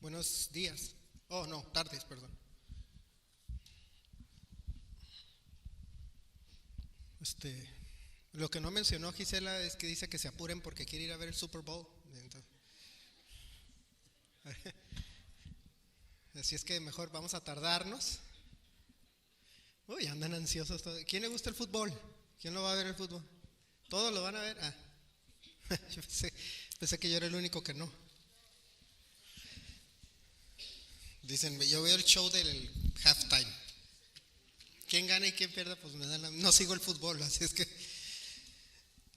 Buenos días. Oh, no, tardes, perdón. Este, lo que no mencionó Gisela es que dice que se apuren porque quiere ir a ver el Super Bowl. Entonces, así es que mejor vamos a tardarnos. Uy, andan ansiosos todos. ¿Quién le gusta el fútbol? ¿Quién lo va a ver el fútbol? ¿Todos lo van a ver? Ah, yo pensé que yo era el único que no. Dicen, yo veo el show del halftime. ¿Quién gana y quién pierda? Pues me da no sigo el fútbol, así es que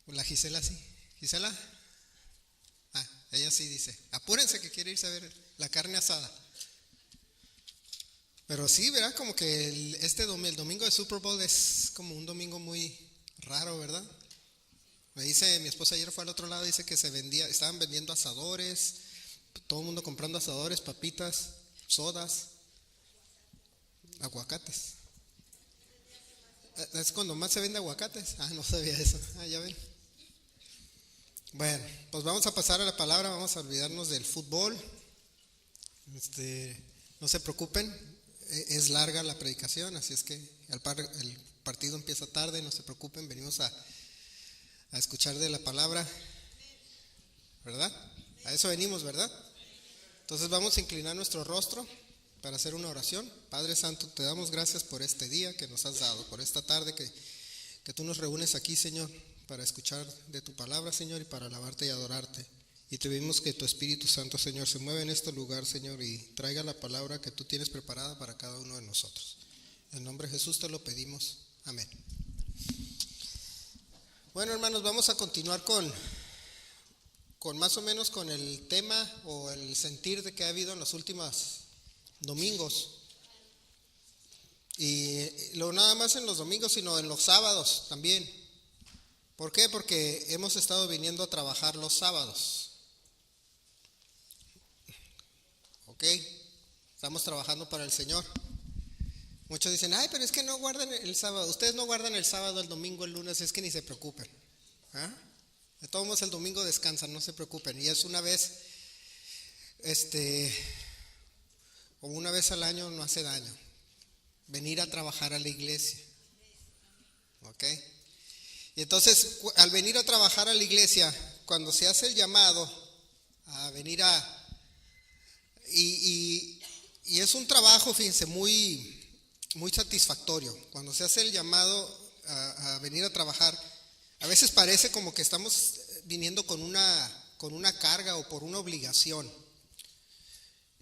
la Gisela sí. ¿Gisela? Ah, ella sí dice, apúrense que quiere irse a ver la carne asada. Pero sí, ¿verdad? Como que el domingo de Super Bowl es como un domingo muy raro, ¿verdad? Me dice, mi esposa ayer fue al otro lado, dice que estaban vendiendo asadores, todo el mundo comprando asadores, papitas, sodas, aguacates. ¿Es cuando más se vende aguacates? Ah, no sabía eso. Ah, ya ven. Bueno, pues vamos a pasar a la palabra, vamos a olvidarnos del fútbol. No se preocupen, es larga la predicación, así es que el partido empieza tarde, no se preocupen, venimos a escuchar de la palabra, ¿verdad? A eso venimos, ¿verdad? Entonces vamos a inclinar nuestro rostro para hacer una oración. Padre Santo, te damos gracias por este día que nos has dado, por esta tarde que tú nos reúnes aquí, Señor, para escuchar de tu palabra, Señor, y para alabarte y adorarte. Y te pedimos que tu Espíritu Santo, Señor, se mueva en este lugar, Señor, y traiga la palabra que tú tienes preparada para cada uno de nosotros. En nombre de Jesús te lo pedimos. Amén. Bueno, hermanos, vamos a continuar con más o menos con el tema o el sentir de que ha habido en los últimos domingos. Y nada más en los domingos, sino en los sábados también. ¿Por qué? Porque hemos estado viniendo a trabajar los sábados. ¿Ok? Estamos trabajando para el Señor. Muchos dicen, ay, pero es que no guardan el sábado. Ustedes no guardan el sábado, el domingo, el lunes, es que ni se preocupen. ¿Ah? De todos modos el domingo descansan, no se preocupen. Y es una vez, o una vez al año no hace daño. Venir a trabajar a la iglesia. ¿Ok? Y entonces, al venir a trabajar a la iglesia, cuando se hace el llamado a venir y es un trabajo, fíjense, muy, muy satisfactorio. Cuando se hace el llamado a venir a trabajar, a veces parece como que estamos viniendo con una carga o por una obligación.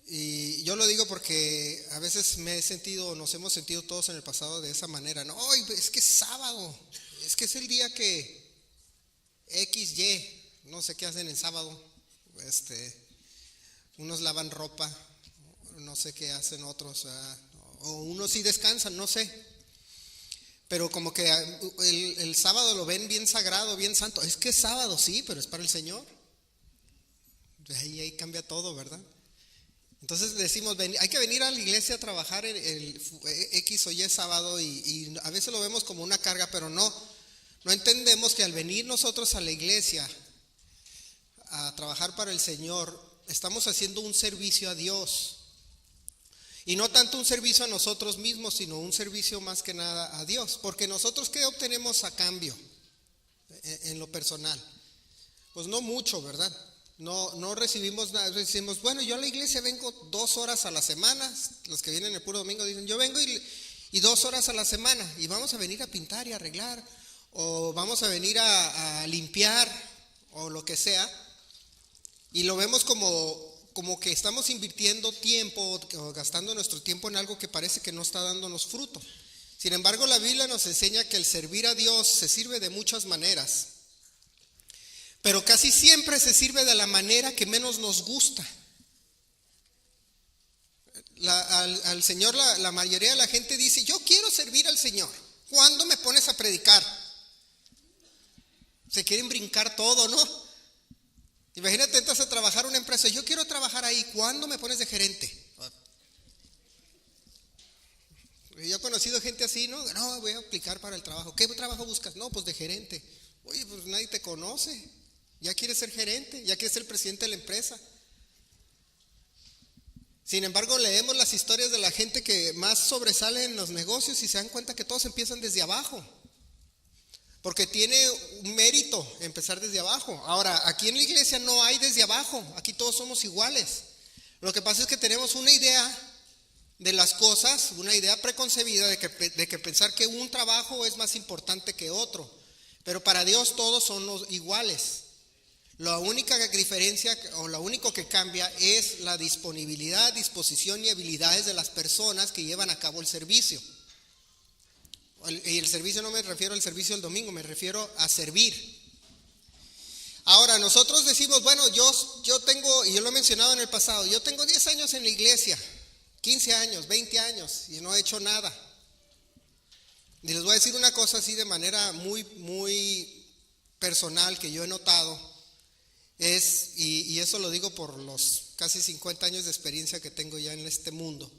Y yo lo digo porque a veces nos hemos sentido todos en el pasado de esa manera. No, es que es sábado, es que es el día que XY, no sé qué hacen el sábado. Unos lavan ropa, no sé qué hacen otros, o unos sí descansan, no sé. Pero como que el sábado lo ven bien sagrado, bien santo. Es que es sábado, sí, pero es para el Señor. Ahí cambia todo, ¿verdad? Entonces decimos, hay que venir a la iglesia a trabajar el X o Y sábado y a veces lo vemos como una carga, pero no entendemos que al venir nosotros a la iglesia a trabajar para el Señor, estamos haciendo un servicio a Dios. Y no tanto un servicio a nosotros mismos, sino un servicio más que nada a Dios. Porque nosotros, ¿qué obtenemos a cambio en lo personal? Pues no mucho, ¿verdad? No recibimos nada. Decimos, bueno, yo a la iglesia vengo 2 horas a la semana. Los que vienen el puro domingo dicen, yo vengo y 2 horas a la semana. Y vamos a venir a pintar y arreglar. O vamos a venir a limpiar o lo que sea. Y lo vemos como que estamos invirtiendo tiempo o gastando nuestro tiempo en algo que parece que no está dándonos fruto. Sin embargo, la Biblia nos enseña que el servir a Dios se sirve de muchas maneras, pero casi siempre se sirve de la manera que menos nos gusta. Al Señor la mayoría de la gente dice, yo quiero servir al Señor. ¿Cuándo me pones a predicar? Se quieren brincar todo, ¿no? Imagínate, entras a trabajar en una empresa, yo quiero trabajar ahí, ¿cuándo me pones de gerente? Yo he conocido gente así, no, voy a aplicar para el trabajo. ¿Qué trabajo buscas? No, pues de gerente. Oye, pues nadie te conoce, ya quieres ser gerente, ya quieres ser presidente de la empresa. Sin embargo, leemos las historias de la gente que más sobresale en los negocios y se dan cuenta que todos empiezan desde abajo. Porque tiene un mérito empezar desde abajo. Ahora, aquí en la iglesia no hay desde abajo, aquí todos somos iguales. Lo que pasa es que tenemos una idea de las cosas, una idea preconcebida de que pensar que un trabajo es más importante que otro. Pero para Dios todos son iguales. La única diferencia o lo único que cambia es la disponibilidad, disposición y habilidades de las personas que llevan a cabo el servicio. Y el servicio no me refiero al servicio del domingo, me refiero a servir. Ahora, nosotros decimos, bueno, yo tengo, y yo lo he mencionado en el pasado, yo tengo 10 años en la iglesia, 15 años, 20 años, y no he hecho nada. Y les voy a decir una cosa así de manera muy, muy personal que yo he notado. Y eso lo digo por los casi 50 años de experiencia que tengo ya en este mundo.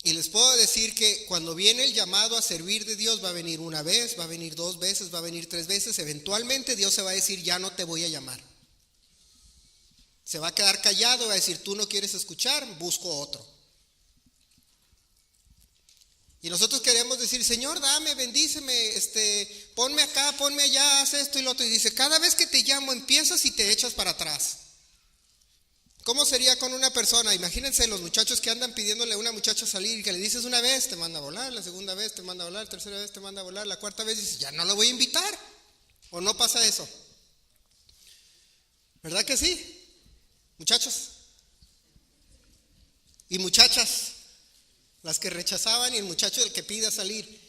Y les puedo decir que cuando viene el llamado a servir de Dios, va a venir una vez, va a venir 2 veces, va a venir 3 veces. Eventualmente Dios se va a decir, ya no te voy a llamar. Se va a quedar callado, va a decir, tú no quieres escuchar, busco otro. Y nosotros queremos decir, Señor, dame, bendíceme, ponme acá, ponme allá, haz esto y lo otro. Y dice, cada vez que te llamo empiezas y te echas para atrás. ¿Cómo sería con una persona? Imagínense los muchachos que andan pidiéndole a una muchacha salir y que le dices una vez, te manda a volar, la segunda vez te manda a volar, la tercera vez te manda a volar, la cuarta vez dices, ya no la voy a invitar. ¿O no pasa eso? ¿Verdad que sí? Muchachos y muchachas. Las que rechazaban y el muchacho el que pide salir.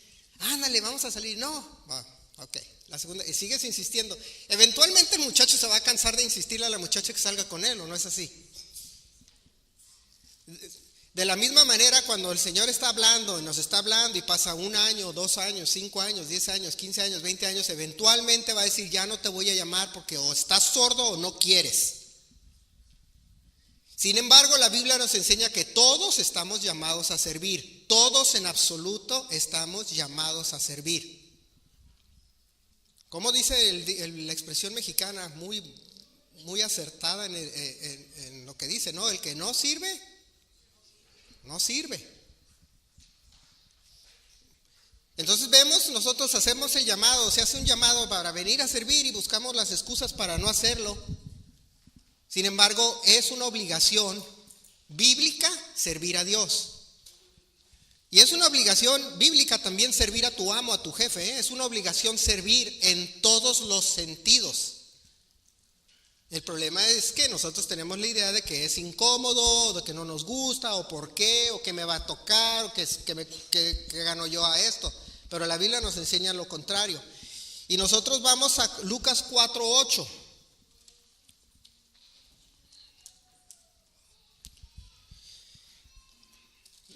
Ándale, vamos a salir. No. Ok. La segunda. Y sigues insistiendo. Eventualmente el muchacho se va a cansar de insistirle a la muchacha que salga con él, ¿o no es así? De la misma manera, cuando el Señor está hablando y nos está hablando y pasa 1 año, 2 años, 5 años, 10 años, 15 años, 20 años, eventualmente va a decir, ya no te voy a llamar porque o estás sordo o no quieres. Sin embargo, la Biblia nos enseña que todos estamos llamados a servir. Todos en absoluto estamos llamados a servir. ¿Cómo dice la expresión mexicana? Muy, muy acertada en lo que dice, ¿no? El que no sirve, no sirve. Entonces vemos, nosotros hacemos el llamado, se hace un llamado para venir a servir y buscamos las excusas para no hacerlo. Sin embargo, es una obligación bíblica servir a Dios. Y es una obligación bíblica también servir a tu amo, a tu jefe, ¿eh? Es una obligación servir en todos los sentidos. El problema es que nosotros tenemos la idea de que es incómodo, de que no nos gusta, o por qué, o que me va a tocar, o que gano yo a esto. Pero la Biblia nos enseña lo contrario. Y nosotros vamos a Lucas 4:8.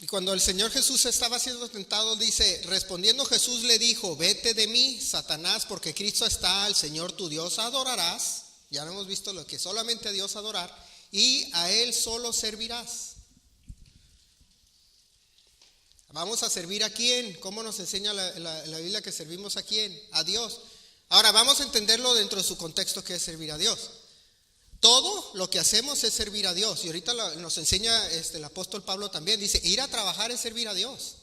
Y cuando el Señor Jesús estaba siendo tentado, dice, respondiendo Jesús le dijo, vete de mí, Satanás, porque Cristo está, al Señor tu Dios adorarás. Ya hemos visto lo que solamente a Dios adorar, y a Él solo servirás. Vamos a servir a quién. ¿Cómo nos enseña la Biblia que servimos a quién? A Dios. Ahora vamos a entenderlo dentro de su contexto, que es servir a Dios. Todo lo que hacemos es servir a Dios. Y ahorita nos enseña el apóstol Pablo también. Dice, ir a trabajar es servir a Dios.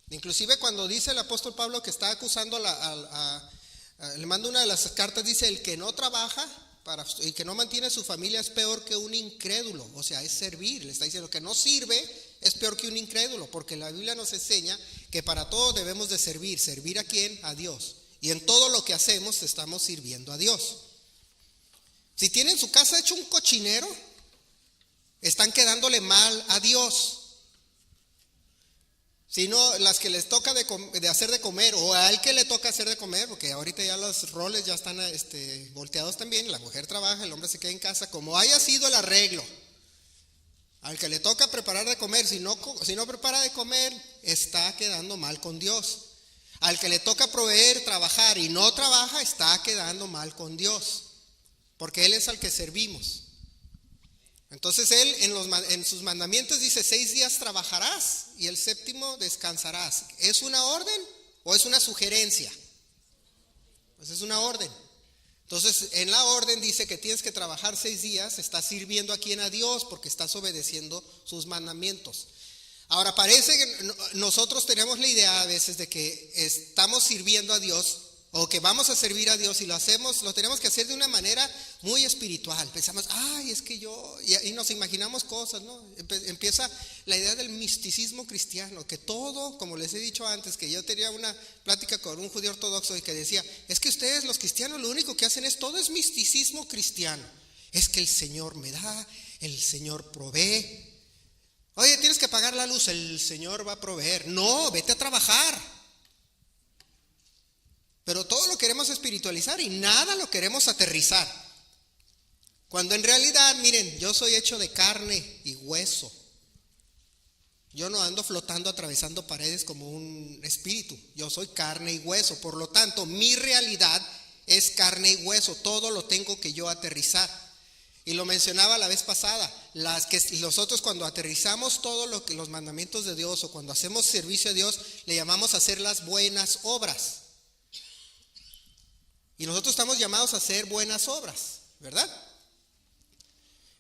Inclusive cuando dice el apóstol Pablo que está acusando le manda una de las cartas, dice, el que no trabaja y que no mantiene su familia es peor que un incrédulo. O sea, es servir. Le está diciendo que no sirve es peor que un incrédulo, porque la Biblia nos enseña que para todo debemos de servir. ¿Servir a quién? A Dios. Y en todo lo que hacemos estamos sirviendo a Dios. Si tienen su casa hecho un cochinero, están quedándole mal a Dios. Si no, las que les toca de hacer de comer, o al que le toca hacer de comer, porque ahorita ya los roles ya están volteados también, la mujer trabaja, el hombre se queda en casa, como haya sido el arreglo. Al que le toca preparar de comer, si no prepara de comer, está quedando mal con Dios. Al que le toca proveer, trabajar y no trabaja, está quedando mal con Dios. Porque Él es al que servimos. Entonces Él en sus mandamientos dice, 6 días trabajarás y el 7º descansarás. ¿Es una orden o es una sugerencia? Pues es una orden. Entonces, en la orden dice que tienes que trabajar 6 días, estás sirviendo a quien, a Dios, porque estás obedeciendo sus mandamientos. Ahora, parece que nosotros tenemos la idea a veces de que estamos sirviendo a Dios o que vamos a servir a Dios y lo tenemos que hacer de una manera muy espiritual. Pensamos, ay, es que y nos imaginamos cosas, ¿no? Empieza la idea del misticismo cristiano, que todo, como les he dicho antes, que yo tenía una plática con un judío ortodoxo y que decía, es que ustedes los cristianos lo único que hacen todo es misticismo cristiano. Es que el Señor me da, el Señor provee. Oye, tienes que pagar la luz, el Señor va a proveer. No, vete a trabajar. Pero todo lo queremos espiritualizar y nada lo queremos aterrizar. Cuando en realidad, miren, yo soy hecho de carne y hueso. Yo no ando flotando, atravesando paredes como un espíritu. Yo soy carne y hueso. Por lo tanto, mi realidad es carne y hueso. Todo lo tengo que yo aterrizar. Y lo mencionaba la vez pasada. Nosotros cuando aterrizamos todo lo que los mandamientos de Dios o cuando hacemos servicio a Dios, le llamamos a hacer las buenas obras. Y nosotros estamos llamados a hacer buenas obras, ¿verdad?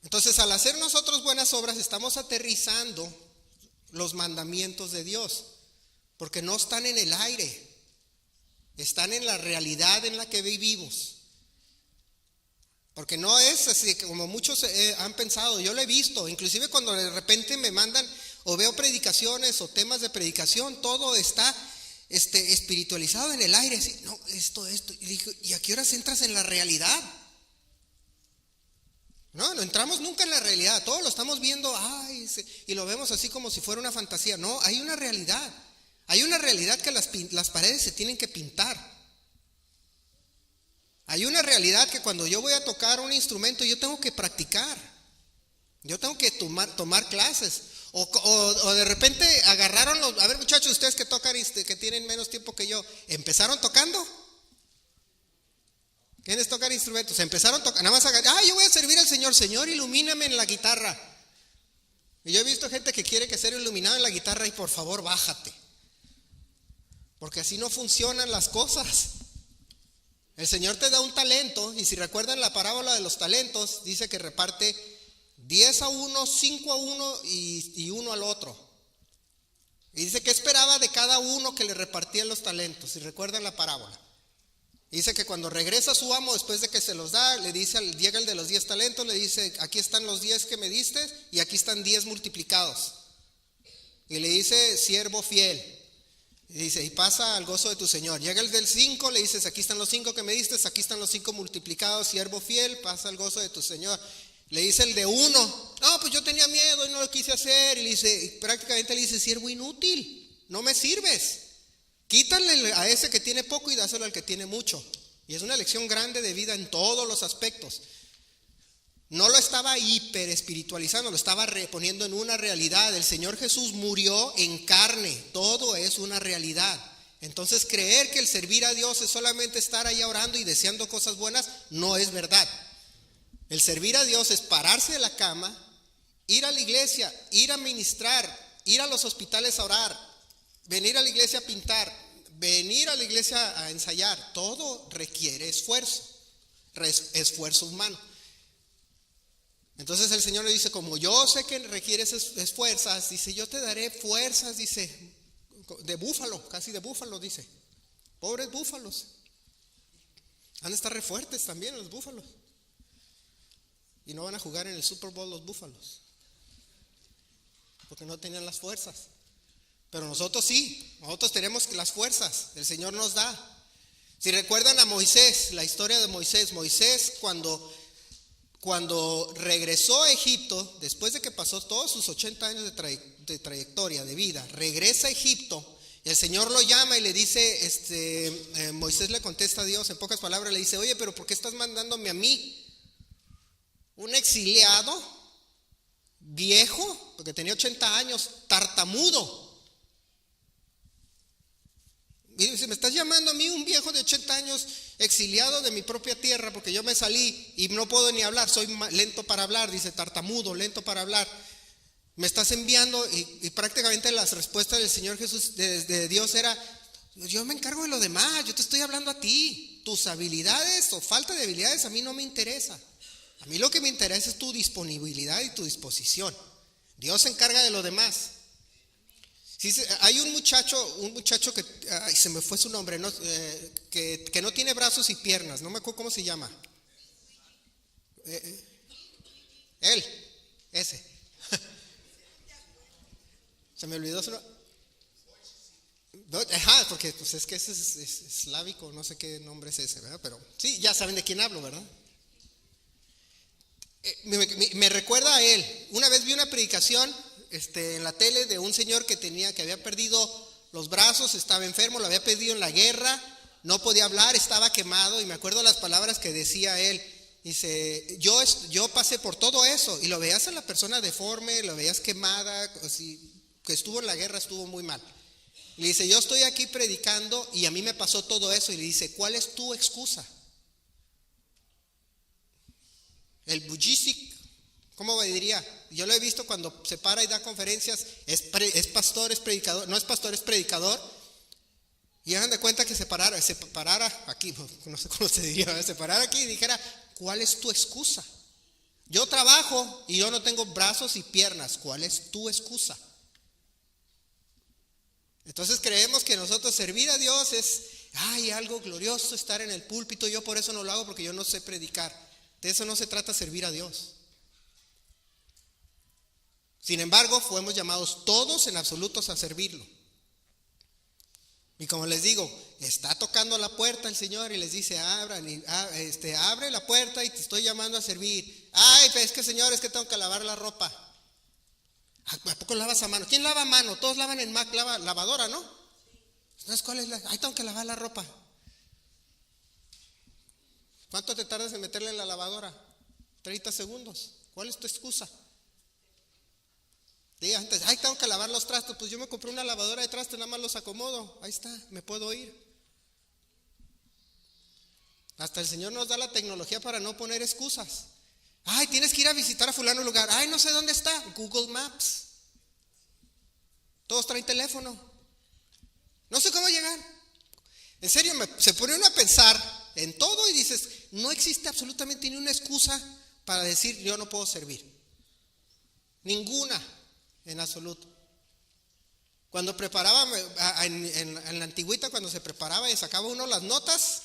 Entonces, al hacer nosotros buenas obras, estamos aterrizando los mandamientos de Dios, porque no están en el aire, están en la realidad en la que vivimos. Porque no es así como muchos han pensado, yo lo he visto, inclusive cuando de repente me mandan o veo predicaciones o temas de predicación, todo está espiritualizado en el aire, así, no, esto, y digo, ¿y a qué horas entras en la realidad? No entramos nunca en la realidad, todo lo estamos viendo, y lo vemos así como si fuera una fantasía. No, hay una realidad que las paredes se tienen que pintar. Hay una realidad que cuando yo voy a tocar un instrumento, yo tengo que practicar, yo tengo que tomar clases. O de repente agarraron a ver, muchachos, ustedes que tocan, que tienen menos tiempo que yo, ¿empezaron tocando? ¿Quiénes tocan instrumentos? Empezaron tocando, nada más yo voy a servir al Señor, Señor, ilumíname en la guitarra. Y yo he visto gente que quiere que sea iluminado en la guitarra y por favor, bájate. Porque así no funcionan las cosas. El Señor te da un talento, y si recuerdan la parábola de los talentos, dice que reparte 10 a uno, 5 a uno y 1 al otro. Y dice que esperaba de cada uno que le repartían los talentos, si recuerdan la parábola. Dice que cuando regresa su amo, después de que se los da, llega el de los 10 talentos, le dice, aquí están los 10 que me diste y aquí están 10 multiplicados. Y le dice, siervo fiel. Y dice, y pasa al gozo de tu Señor. Llega el del 5, le dices, aquí están los 5 que me diste, aquí están los 5 multiplicados, siervo fiel, pasa al gozo de tu Señor. Le dice el de 1, no, pues yo tenía miedo y no lo quise hacer. Y prácticamente le dice, siervo inútil, no me sirves. Quítale a ese que tiene poco y dáselo al que tiene mucho. Y es una lección grande de vida en todos los aspectos. No lo estaba hiper espiritualizando, lo estaba poniendo en una realidad. El Señor Jesús murió en carne, todo es una realidad. Entonces creer que el servir a Dios es solamente estar ahí orando y deseando cosas buenas, no es verdad. El servir a Dios es pararse de la cama, ir a la iglesia, ir a ministrar, ir a los hospitales a orar, venir a la iglesia a pintar, venir a la iglesia a ensayar. Todo requiere esfuerzo humano. Entonces el Señor le dice, como yo sé que requieres fuerzas, dice, yo te daré fuerzas, dice, de búfalo, casi de búfalo, dice. Pobres búfalos. Han de estar re fuertes también los búfalos. Y no van a jugar en el Super Bowl los búfalos, porque no tenían las fuerzas. Pero nosotros sí, nosotros tenemos las fuerzas, el Señor nos da. Si recuerdan a Moisés, la historia de Moisés, cuando regresó a Egipto, después de que pasó todos sus 80 años de trayectoria, de vida, regresa a Egipto, y el Señor lo llama y le dice, Moisés le contesta a Dios, en pocas palabras le dice, oye, pero ¿por qué estás mandándome a mí? Un exiliado, viejo, porque tenía 80 años, tartamudo. Y dice, me estás llamando a mí, un viejo de 80 años, exiliado de mi propia tierra, porque yo me salí y no puedo ni hablar, soy lento para hablar, dice, tartamudo, lento para hablar. Me estás enviando, y prácticamente las respuestas del Señor Jesús, de Dios era, Yo me encargo de lo demás, yo te estoy hablando a ti. Tus habilidades o falta de habilidades a mí no me interesa. A mí lo que me interesa es tu disponibilidad y tu disposición. Dios se encarga de lo demás. Sí, hay un muchacho que, ay, se me fue su nombre, no, que no tiene brazos y piernas, no me acuerdo cómo se llama. Él, ese. Se me olvidó su nombre. Ajá, porque pues es que ese es eslávico, no sé qué nombre es ese, ¿verdad? Pero sí, ya saben de quién hablo, ¿verdad? Me recuerda a él. Una vez vi una predicación en la tele de un señor que había perdido los brazos, estaba enfermo, lo había perdido en la guerra, no podía hablar, estaba quemado, y me acuerdo las palabras que decía él. Dice, yo pasé por todo eso, y lo veías a la persona deforme, lo veías quemada, así, que estuvo en la guerra, estuvo muy mal. Le dice, yo estoy aquí predicando y a mí me pasó todo eso. Y le dice, ¿cuál es tu excusa? El Bujicic, ¿cómo diría? Yo lo he visto cuando se para y da conferencias, es pastor, es predicador, no es pastor, es predicador. Y hagan de cuenta que se parara aquí, no sé cómo se diría, se parara aquí y dijera, ¿cuál es tu excusa? Yo trabajo y yo no tengo brazos y piernas, ¿cuál es tu excusa? Entonces creemos que nosotros servir a Dios es, algo glorioso estar en el púlpito, yo por eso no lo hago porque yo no sé predicar. De eso no se trata servir a Dios. Sin embargo, fuimos llamados todos en absolutos a servirlo. Y como les digo, está tocando la puerta el Señor y les dice, abre la puerta y te estoy llamando a servir. Ay, pero es que Señor, es que tengo que lavar la ropa. ¿A poco lavas a mano? ¿Quién lava a mano? Todos lavan en lavadora, ¿no? Entonces, ¿cuál es tengo que lavar la ropa. ¿Cuánto te tardas en meterla en la lavadora? 30 segundos. ¿Cuál es tu excusa? Diga antes, tengo que lavar los trastos. Pues yo me compré una lavadora de trastos, nada más los acomodo. Ahí está, me puedo ir. Hasta el Señor nos da la tecnología para no poner excusas. Tienes que ir a visitar a fulano lugar. No sé dónde está. Google Maps. Todos traen teléfono. No sé cómo llegar. En serio, se pone uno a pensar en todo y dices, no existe absolutamente ni una excusa para decir yo no puedo servir. Ninguna, en absoluto. Cuando preparaba, en la antigüita, cuando se preparaba y sacaba uno las notas,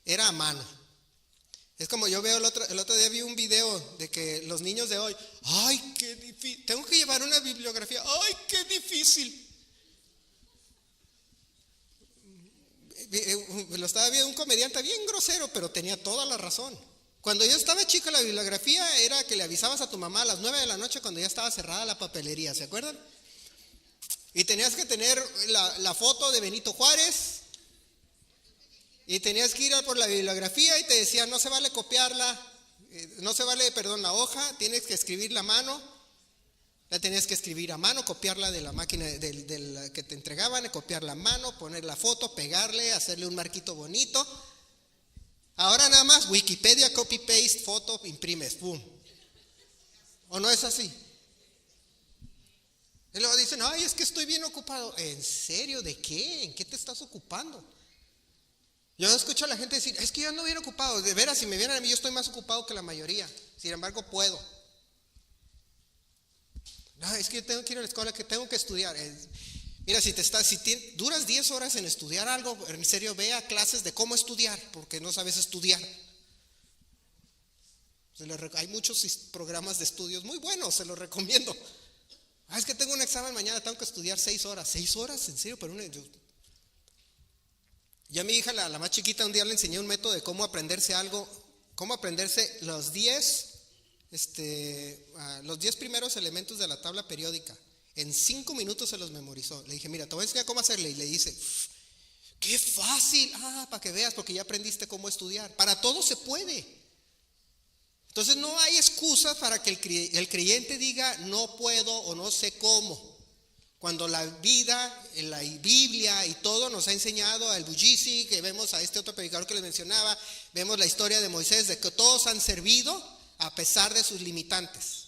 era a mano. Es como yo veo el otro día vi un video de que los niños de hoy, qué difícil, tengo que llevar una bibliografía, qué difícil. Lo estaba viendo un comediante bien grosero, pero tenía toda la razón. Cuando yo estaba chico, la bibliografía era que le avisabas a tu mamá a las 9 de la noche cuando ya estaba cerrada la papelería, ¿se acuerdan? Y tenías que tener la foto de Benito Juárez. Y tenías que ir por la bibliografía y te decía, no se vale copiarla, la hoja, tienes que escribirla a mano, la tenías que escribir a mano, copiarla de la máquina de la que te entregaban, copiarla a mano, poner la foto, pegarle, hacerle un marquito bonito. Ahora nada más, Wikipedia, copy paste, foto, imprimes, ¡pum! ¿O no es así? Y luego dicen, es que estoy bien ocupado. ¿En serio? ¿De qué? ¿En qué te estás ocupando? Yo escucho a la gente decir, es que yo ando bien ocupado. De veras, si me vieran a mí, yo estoy más ocupado que la mayoría. Sin embargo, puedo. Es que yo tengo que ir a la escuela, que tengo que estudiar. Mira, si duras 10 horas en estudiar algo, en serio, ve a clases de cómo estudiar, porque no sabes estudiar. Hay muchos programas de estudios muy buenos, se los recomiendo. Es que tengo un examen mañana, tengo que estudiar 6 horas. ¿6 horas? ¿En serio? Yo a mi hija, la más chiquita, un día le enseñé un método de cómo aprenderse algo, cómo aprenderse los 10 primeros elementos de la tabla periódica. En 5 minutos se los memorizó. Le dije, mira, te voy a enseñar cómo hacerle. Y le dice, ¡qué fácil! Para que veas, porque ya aprendiste cómo estudiar. Para todo se puede. Entonces no hay excusas para que el creyente diga, no puedo o no sé cómo. Cuando la vida, la Biblia y todo nos ha enseñado al Bujisi, que vemos a este otro predicador que les mencionaba, vemos la historia de Moisés, de que todos han servido a pesar de sus limitantes.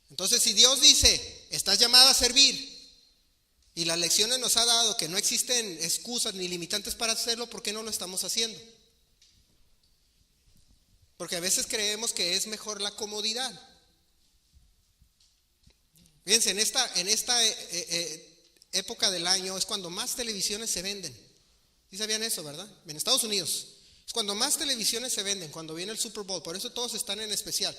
Entonces, si Dios dice, estás llamado a servir, Y las lecciones nos ha dado que no existen excusas ni limitantes para hacerlo. ¿Por qué no lo estamos haciendo? Porque a veces creemos que es mejor la comodidad. Fíjense, en esta época del año es cuando más televisiones se venden. ¿Sí sabían eso, verdad? En Estados Unidos es cuando más televisiones se venden, cuando viene el Super Bowl. Por eso todos están en especial.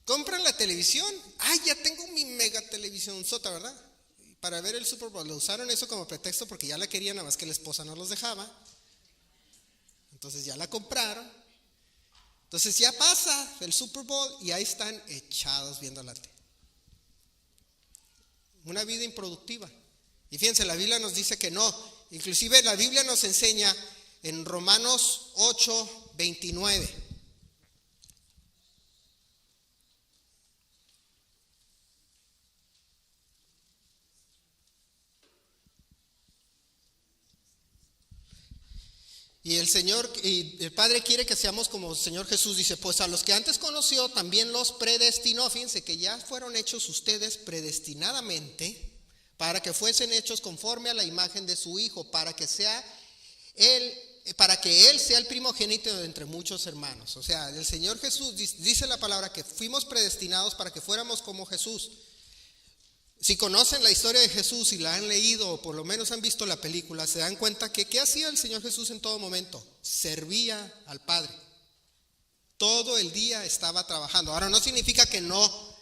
Compran la televisión. ¡Ay, ya tengo mi mega televisión sota!, ¿verdad? Para ver el Super Bowl. Lo usaron eso como pretexto porque ya la querían, nada más que la esposa no los dejaba. Entonces ya la compraron. Entonces ya pasa el Super Bowl y ahí están echados viendo la tele. Una vida improductiva. Y fíjense, la Biblia nos dice que no. Inclusive la Biblia nos enseña en Romanos 8:29. Y el Padre quiere que seamos como el Señor Jesús. Dice, pues a los que antes conoció también los predestinó. Fíjense que ya fueron hechos ustedes predestinadamente para que fuesen hechos conforme a la imagen de su Hijo, para que Él sea el primogénito de entre muchos hermanos. O sea, el Señor Jesús, dice la palabra, que fuimos predestinados para que fuéramos como Jesús. Si conocen la historia de Jesús y la han leído, o por lo menos han visto la película, se dan cuenta que ¿qué hacía el Señor Jesús en todo momento? Servía al Padre. Todo el día estaba trabajando. Ahora, no significa que no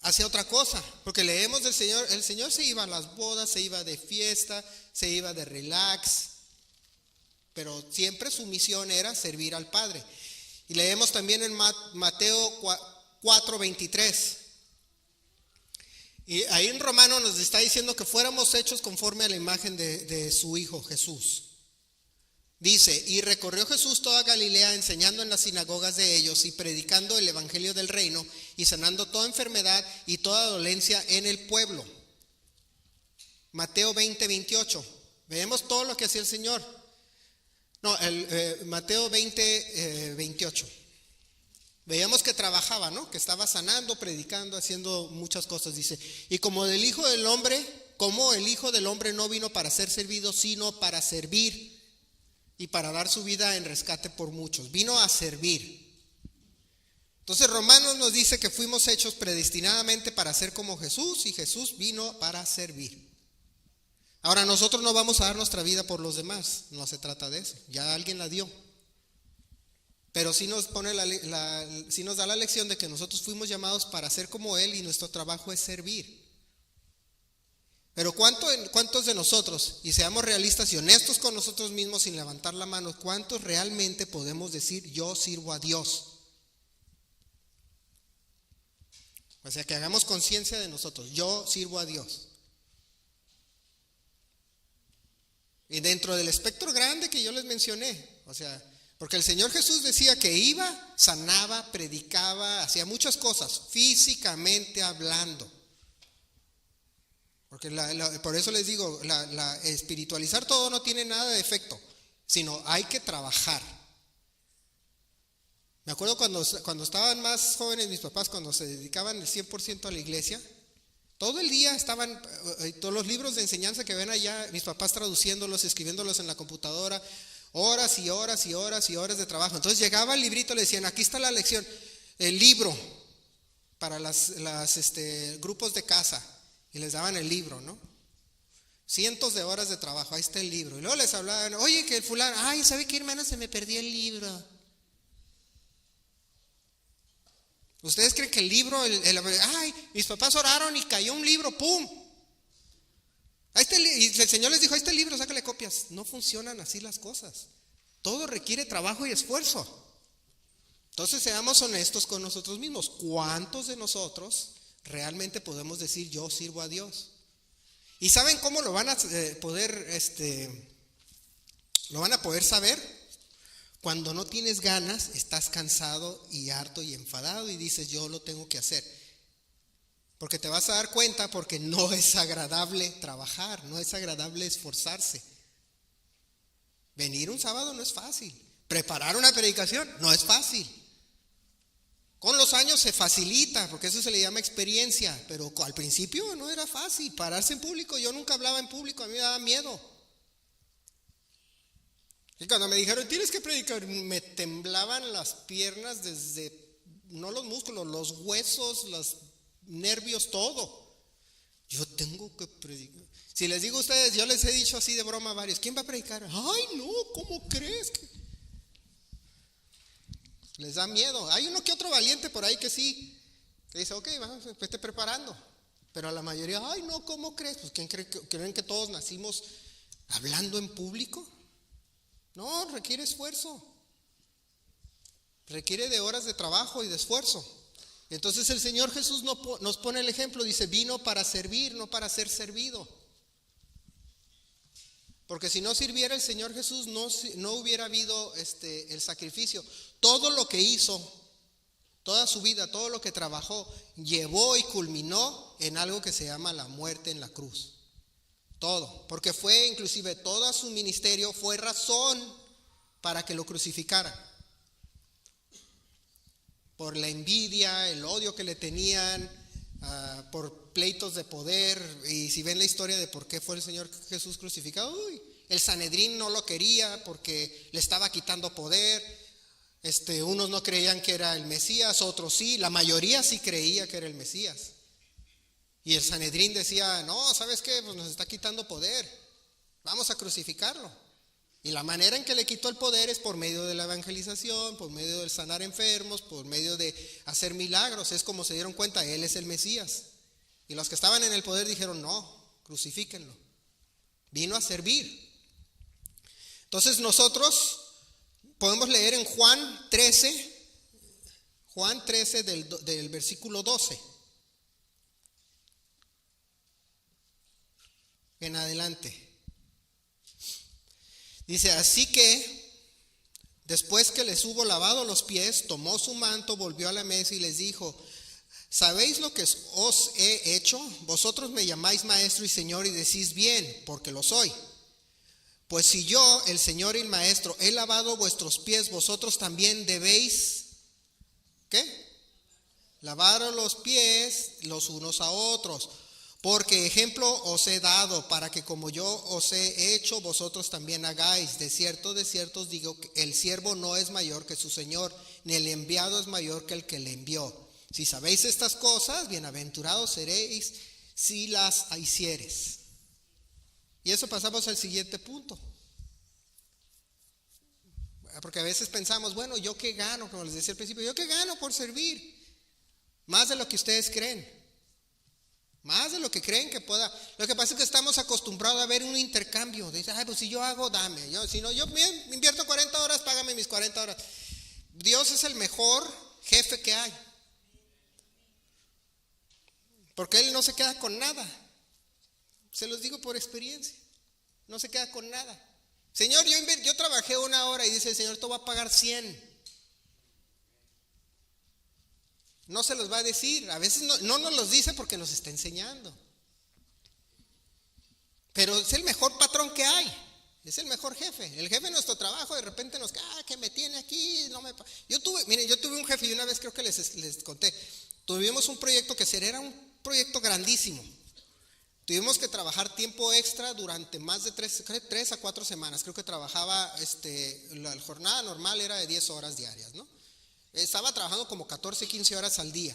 hacía otra cosa, porque leemos del Señor, el Señor se iba a las bodas, se iba de fiesta, se iba de relax, pero siempre su misión era servir al Padre. Y leemos también en Mateo 4:23. Y ahí en Romano nos está diciendo que fuéramos hechos conforme a la imagen de su Hijo Jesús. Dice, y recorrió Jesús toda Galilea enseñando en las sinagogas de ellos y predicando el evangelio del reino y sanando toda enfermedad y toda dolencia en el pueblo. Mateo 20:28. Vemos todo lo que hacía el Señor. Mateo 20:28. Veíamos que trabajaba, ¿no? Que estaba sanando, predicando, haciendo muchas cosas. Dice, y como el Hijo del Hombre no vino para ser servido, sino para servir y para dar su vida en rescate por muchos. Vino a servir. Entonces Romanos nos dice que fuimos hechos predestinadamente para ser como Jesús, y Jesús vino para servir. Ahora, nosotros no vamos a dar nuestra vida por los demás, no se trata de eso, ya alguien la dio. Pero sí nos sí nos da la lección de que nosotros fuimos llamados para ser como Él y nuestro trabajo es servir. Pero ¿cuántos de nosotros, y seamos realistas y honestos con nosotros mismos sin levantar la mano, cuántos realmente podemos decir yo sirvo a Dios? O sea, que hagamos conciencia de nosotros, yo sirvo a Dios. Y dentro del espectro grande que yo les mencioné, o sea, porque el Señor Jesús decía que iba, sanaba, predicaba, hacía muchas cosas, físicamente hablando. Porque por eso les digo, espiritualizar todo no tiene nada de efecto, sino hay que trabajar. Me acuerdo cuando estaban más jóvenes mis papás, cuando se dedicaban el 100% a la iglesia, todo el día estaban, todos los libros de enseñanza que ven allá, mis papás traduciéndolos, escribiéndolos en la computadora, horas y horas y horas y horas de trabajo. Entonces llegaba el librito, le decían, aquí está la lección, el libro para los grupos de casa, y les daban el libro, ¿no? Cientos de horas de trabajo, ahí está el libro. Y luego les hablaban, oye, que el fulano, ay, ¿sabe qué, hermano? Se me perdió el libro. ¿Ustedes creen que el libro, ay, mis papás oraron y cayó un libro, ¡pum! Y el Señor les dijo, ahí está el libro, sácale copias. No funcionan así las cosas. Todo requiere trabajo y esfuerzo. Entonces seamos honestos con nosotros mismos. ¿Cuántos de nosotros realmente podemos decir yo sirvo a Dios? ¿Y saben cómo lo van a poder saber? Cuando no tienes ganas, estás cansado y harto y enfadado y dices yo lo tengo que hacer. Porque te vas a dar cuenta, porque no es agradable trabajar, no es agradable esforzarse. Venir un sábado no es fácil. Preparar una predicación no es fácil. Con los años se facilita, porque eso se le llama experiencia, pero al principio no era fácil pararse en público. Yo nunca hablaba en público, a mí me daba miedo. Y cuando me dijeron, tienes que predicar, me temblaban las piernas desde, no los músculos, los huesos, los nervios, todo. Yo tengo que predicar. Si les digo a ustedes, yo les he dicho así de broma a varios, ¿quién va a predicar? Ay, no, ¿cómo crees? Les da miedo. Hay uno que otro valiente por ahí que sí, que dice, ok, vamos, vete preparando. Pero a la mayoría, ay, no, ¿cómo crees? Pues ¿quién creen que todos nacimos hablando en público? No, requiere esfuerzo. Requiere de horas de trabajo y de esfuerzo. Entonces el Señor Jesús nos pone el ejemplo, dice, vino para servir, no para ser servido. Porque si no sirviera el Señor Jesús, no hubiera habido el sacrificio. Todo lo que hizo, toda su vida, todo lo que trabajó, llevó y culminó en algo que se llama la muerte en la cruz. Todo, porque fue inclusive todo su ministerio, fue razón para que lo crucificaran. Por la envidia, el odio que le tenían, por pleitos de poder. Y si ven la historia de por qué fue el Señor Jesús crucificado, el Sanedrín no lo quería porque le estaba quitando poder. Unos no creían que era el Mesías, otros sí, la mayoría sí creía que era el Mesías. Y el Sanedrín decía, no, ¿sabes qué? Pues nos está quitando poder, vamos a crucificarlo. Y la manera en que le quitó el poder es por medio de la evangelización, por medio del sanar enfermos, por medio de hacer milagros. Es como se dieron cuenta, él es el Mesías. Y los que estaban en el poder dijeron, no, crucifíquenlo. Vino a servir. Entonces nosotros podemos leer en Juan 13 del versículo 12 en adelante. Dice, así que después que les hubo lavado los pies, tomó su manto, volvió a la mesa y les dijo, ¿sabéis lo que os he hecho? Vosotros me llamáis maestro y señor y decís bien, porque lo soy. Pues si yo, el Señor y el Maestro, he lavado vuestros pies, vosotros también debéis, ¿qué? Lavaros los pies los unos a otros. Porque ejemplo os he dado para que como yo os he hecho, vosotros también hagáis. De cierto os digo que el siervo no es mayor que su Señor, ni el enviado es mayor que el que le envió. Si sabéis estas cosas, bienaventurados seréis si las hiciereis. Y eso pasamos al siguiente punto. Porque a veces pensamos, bueno, ¿yo qué gano? Como les decía al principio, ¿yo qué gano por servir? Más de lo que ustedes creen. Más de lo que creen que pueda. Lo que pasa es que estamos acostumbrados a ver un intercambio. Dice, ay, pues si yo hago, dame. Si no, yo me invierto 40 horas, págame mis 40 horas. Dios es el mejor jefe que hay. Porque Él no se queda con nada. Se los digo por experiencia. No se queda con nada. Señor, yo trabajé 1 hora y dice el Señor, te voy a pagar 100. No se los va a decir. A veces no nos los dice porque nos está enseñando. Pero es el mejor patrón que hay. Es el mejor jefe. El jefe de nuestro trabajo de repente nos que me tiene aquí. Yo tuve un jefe y una vez creo que les conté. Tuvimos un proyecto que era un proyecto grandísimo. Tuvimos que trabajar tiempo extra durante más de 3 a 4 semanas. Creo que trabajaba, la jornada normal era de 10 horas diarias, ¿no? Estaba trabajando como 14, 15 horas al día.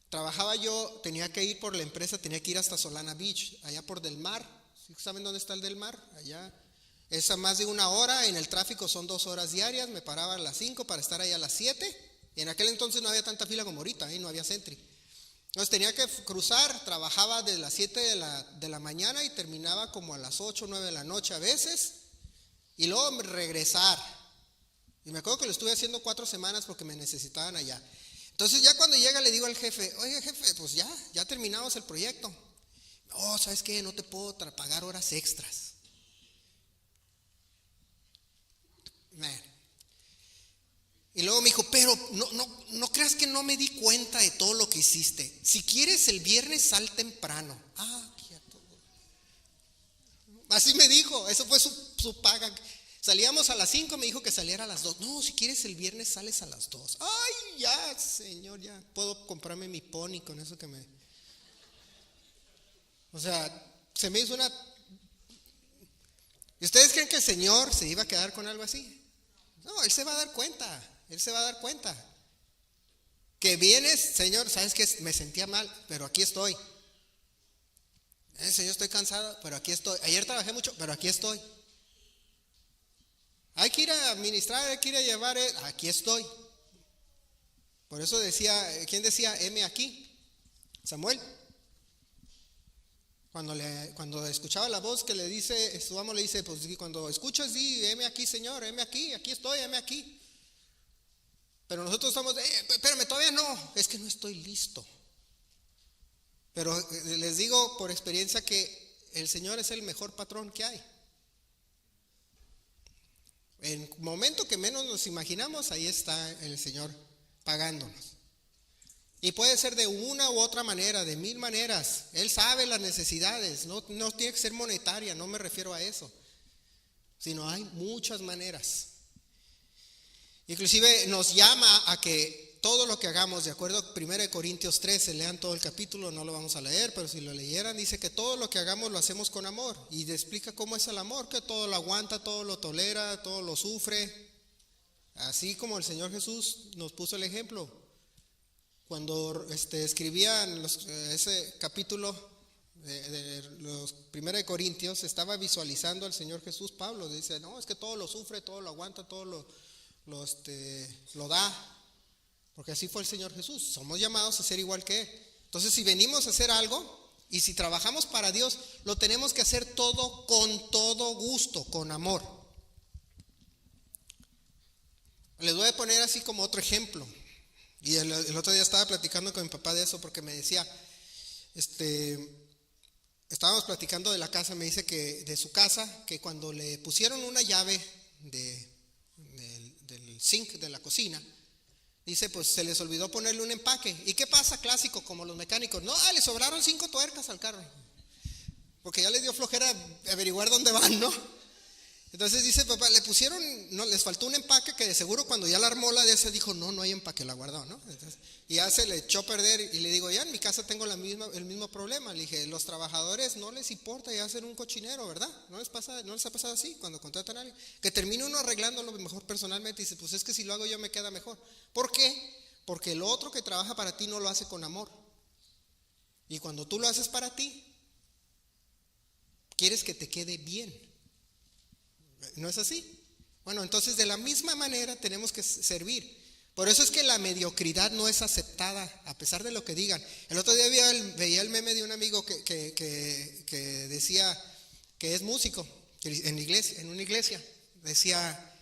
Trabajaba yo, tenía que ir por la empresa, tenía que ir hasta Solana Beach, allá por Del Mar. ¿Saben dónde está el Del Mar? Allá. Es a más de 1 hora, en el tráfico son 2 horas diarias, me paraba a las 5 para estar allá a las 7. Y en aquel entonces no había tanta fila como ahorita, no había Sentry. Entonces tenía que cruzar, trabajaba de las 7 de la mañana y terminaba como a las 8 o 9 de la noche a veces. Y luego regresar. Y me acuerdo que lo estuve haciendo 4 semanas porque me necesitaban allá. Entonces ya cuando llega le digo al jefe, oye jefe, pues ya terminamos el proyecto. Oh, ¿sabes qué? No te puedo pagar horas extras. Y luego me dijo, pero no creas que no me di cuenta de todo lo que hiciste. Si quieres el viernes sal temprano. Así me dijo, eso fue su paga. Salíamos a las 5, me dijo que saliera a las 2. No, si quieres el viernes sales a las 2. Ay, ya, Señor, ya puedo comprarme mi pony con eso que me... O sea, se me hizo una... ¿Y ustedes creen que el Señor se iba a quedar con algo así? No, Él se va a dar cuenta. Él se va a dar cuenta. Que vienes, Señor, ¿sabes qué? Me sentía mal, pero aquí estoy. Señor, estoy cansado, pero aquí estoy. Ayer trabajé mucho, pero aquí estoy. Hay que ir a ministrar, hay que ir a llevar, aquí estoy. Por eso decía, ¿quién decía? Heme aquí. Samuel. Cuando escuchaba la voz que le dice, su amo le dice, pues cuando escuchas, di, heme aquí, Señor, heme aquí estoy, heme aquí. Pero nosotros estamos, espérame, todavía no, es que no estoy listo. Pero les digo por experiencia que el Señor es el mejor patrón que hay. En el momento que menos nos imaginamos, ahí está el Señor pagándonos. Y puede ser de una u otra manera, de 1000 maneras. Él sabe las necesidades, no tiene que ser monetaria, no me refiero a eso. Sino hay muchas maneras. Inclusive nos llama a que todo lo que hagamos, de acuerdo a 1 Corintios 13, lean todo el capítulo, no lo vamos a leer, pero si lo leyeran, dice que todo lo que hagamos lo hacemos con amor. Y explica cómo es el amor, que todo lo aguanta, todo lo tolera, todo lo sufre. Así como el Señor Jesús nos puso el ejemplo. Cuando escribían ese capítulo de los 1 Corintios, estaba visualizando al Señor Jesús. Pablo dice, no, es que todo lo sufre, todo lo aguanta, todo lo da. Porque así fue el Señor Jesús. Somos llamados a ser igual que Él. Entonces, si venimos a hacer algo y si trabajamos para Dios, lo tenemos que hacer todo con todo gusto, con amor. Les voy a poner así como otro ejemplo. Y el otro día estaba platicando con mi papá de eso porque me decía, estábamos platicando de la casa, me dice que de su casa, que cuando le pusieron una llave del zinc de la cocina, dice, pues se les olvidó ponerle un empaque. ¿Y qué pasa? Clásico, como los mecánicos. No, le sobraron 5 tuercas al carro. Porque ya les dio flojera averiguar dónde van, ¿no? Entonces dice, papá, le pusieron, no, les faltó un empaque que de seguro cuando ya la armó la de esa dijo, no hay empaque, la guardó, ¿no? Entonces, y ya se le echó a perder y le digo, ya en mi casa tengo el mismo problema. Le dije, los trabajadores no les importa ya hacer un cochinero, ¿verdad? ¿No les ha pasado así cuando contratan a alguien? Que termine uno arreglándolo mejor personalmente y dice, pues es que si lo hago yo me queda mejor. ¿Por qué? Porque el otro que trabaja para ti no lo hace con amor. Y cuando tú lo haces para ti, quieres que te quede bien. ¿No es así? Bueno, entonces de la misma manera tenemos que servir. Por eso es que la mediocridad no es aceptada, a pesar de lo que digan. El otro día veía el meme de un amigo que decía que es músico en una iglesia. Decía,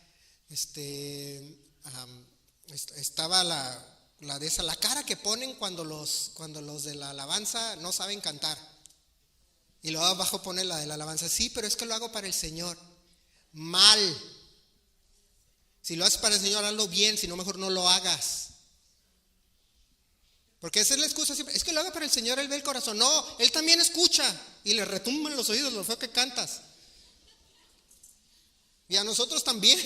estaba la cara que ponen cuando los de la alabanza no saben cantar. Y luego abajo pone la de la alabanza. Sí, pero es que lo hago para el Señor. Mal. Si lo haces para el Señor, hazlo bien, si no, mejor no lo hagas. Porque esa es la excusa siempre. Es que lo haga para el Señor, Él ve el corazón. No, Él también escucha y le retumban los oídos lo feo que cantas. Y a nosotros también.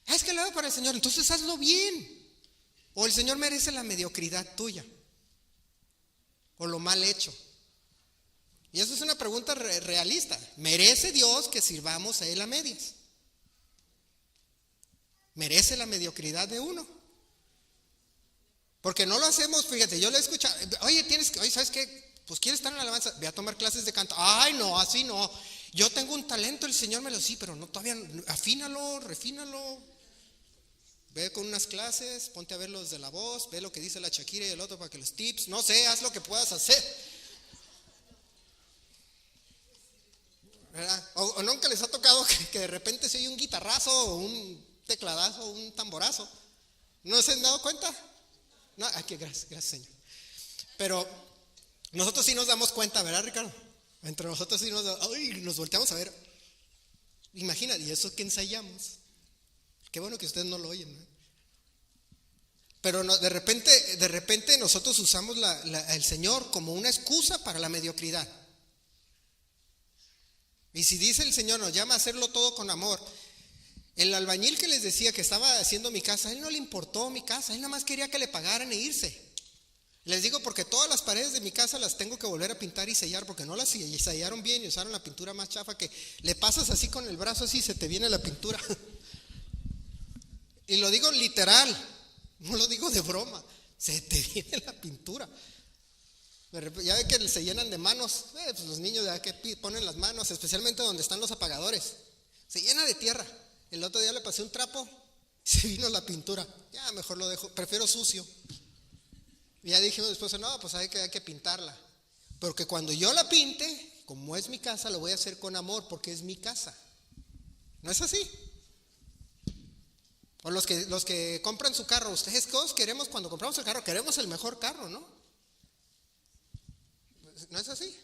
Es que lo haga para el Señor, entonces hazlo bien. O el Señor merece la mediocridad tuya. O lo mal hecho. Y eso es una pregunta realista. ¿Merece Dios que sirvamos a Él a medias? ¿Merece la mediocridad de uno? Porque no lo hacemos, fíjate, yo le he escuchado, oye, ¿sabes qué? Pues quieres estar en la alabanza, ve a tomar clases de canto. Ay, no, así no. Yo tengo un talento, el Señor me lo sí, pero no todavía, afínalo, refínalo. Ve con unas clases, ponte a ver los de la voz, ve lo que dice la Shakira y el otro para que los tips, no sé, haz lo que puedas hacer. ¿Verdad? O nunca les ha tocado que de repente se oye un guitarrazo o un tecladazo o un tamborazo. ¿No se han dado cuenta? No, aquí, gracias Señor. Pero nosotros sí nos damos cuenta, ¿verdad, Ricardo? Entre nosotros sí nos volteamos a ver. Imagina, y eso que ensayamos. Qué bueno que ustedes no lo oyen, ¿no? Pero no, de repente nosotros usamos el Señor como una excusa para la mediocridad. Y si dice el Señor, nos llama a hacerlo todo con amor. El albañil que les decía que estaba haciendo mi casa, a él no le importó mi casa, él nada más quería que le pagaran e irse. Les digo porque todas las paredes de mi casa las tengo que volver a pintar y sellar, porque no las sellaron bien y usaron la pintura más chafa, que le pasas así con el brazo así y se te viene la pintura. Y lo digo literal, no lo digo de broma, se te viene la pintura. Ya ve que se llenan de manos, pues los niños ya que ponen las manos, especialmente donde están los apagadores, se llena de tierra. El otro día le pasé un trapo, se vino la pintura. Ya mejor lo dejo, prefiero sucio. Y ya dijimos después, no, pues hay que pintarla. Porque cuando yo la pinte, como es mi casa, lo voy a hacer con amor, porque es mi casa. ¿No es así? O los que compran su carro, ustedes todos queremos, cuando compramos el carro, queremos el mejor carro, ¿no? ¿No es así?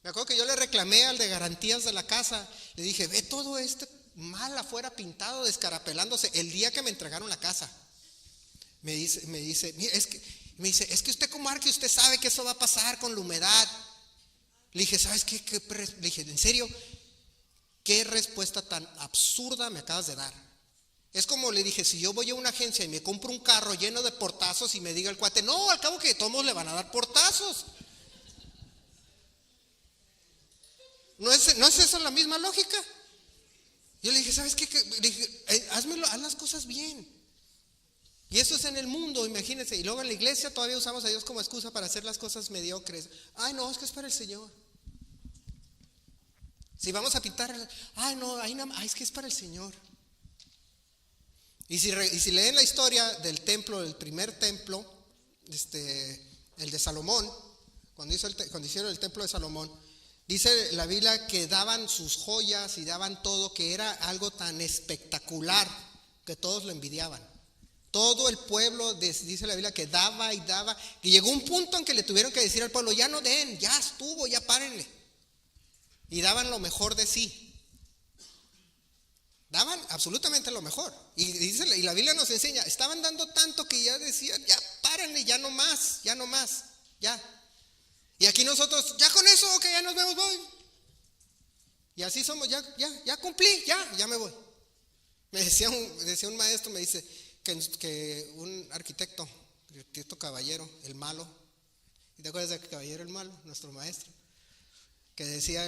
Me acuerdo que yo le reclamé al de garantías de la casa, le dije, ve todo este mal afuera pintado, descarapelándose, el día que me entregaron la casa. Me dice, es que usted como arque, usted sabe que eso va a pasar con la humedad. Le dije, ¿sabes qué? Le dije, ¿en serio? ¿Qué respuesta tan absurda me acabas de dar? Es como le dije, si yo voy a una agencia y me compro un carro lleno de portazos y me diga el cuate, no, al cabo que todos le van a dar portazos. ¿No es eso la misma lógica? Yo le dije, ¿sabes qué? Le dije, haz las cosas bien. Y eso es en el mundo, imagínense. Y luego en la iglesia todavía usamos a Dios como excusa para hacer las cosas mediocres. Ay, no, es que es para el Señor. Si vamos a pintar, ay, no, es que es para el Señor. Y si leen la historia del templo, del primer templo, el de Salomón, cuando hicieron el templo de Salomón, dice la Biblia que daban sus joyas y daban todo, que era algo tan espectacular que todos lo envidiaban. Todo el pueblo, dice la Biblia, que daba y daba, y llegó un punto en que le tuvieron que decir al pueblo, ya no den, ya estuvo, ya párenle. Y daban lo mejor de sí. Daban absolutamente lo mejor. Y la Biblia nos enseña, estaban dando tanto que ya decían, ya párenle, ya no más, ya. Y aquí nosotros, ya con eso, que ya nos vemos, voy. Y así somos, ya cumplí, ya me voy. Me decía un maestro, me dice que un arquitecto Caballero, el malo, ¿y te acuerdas de Caballero el malo? Nuestro maestro, que decía,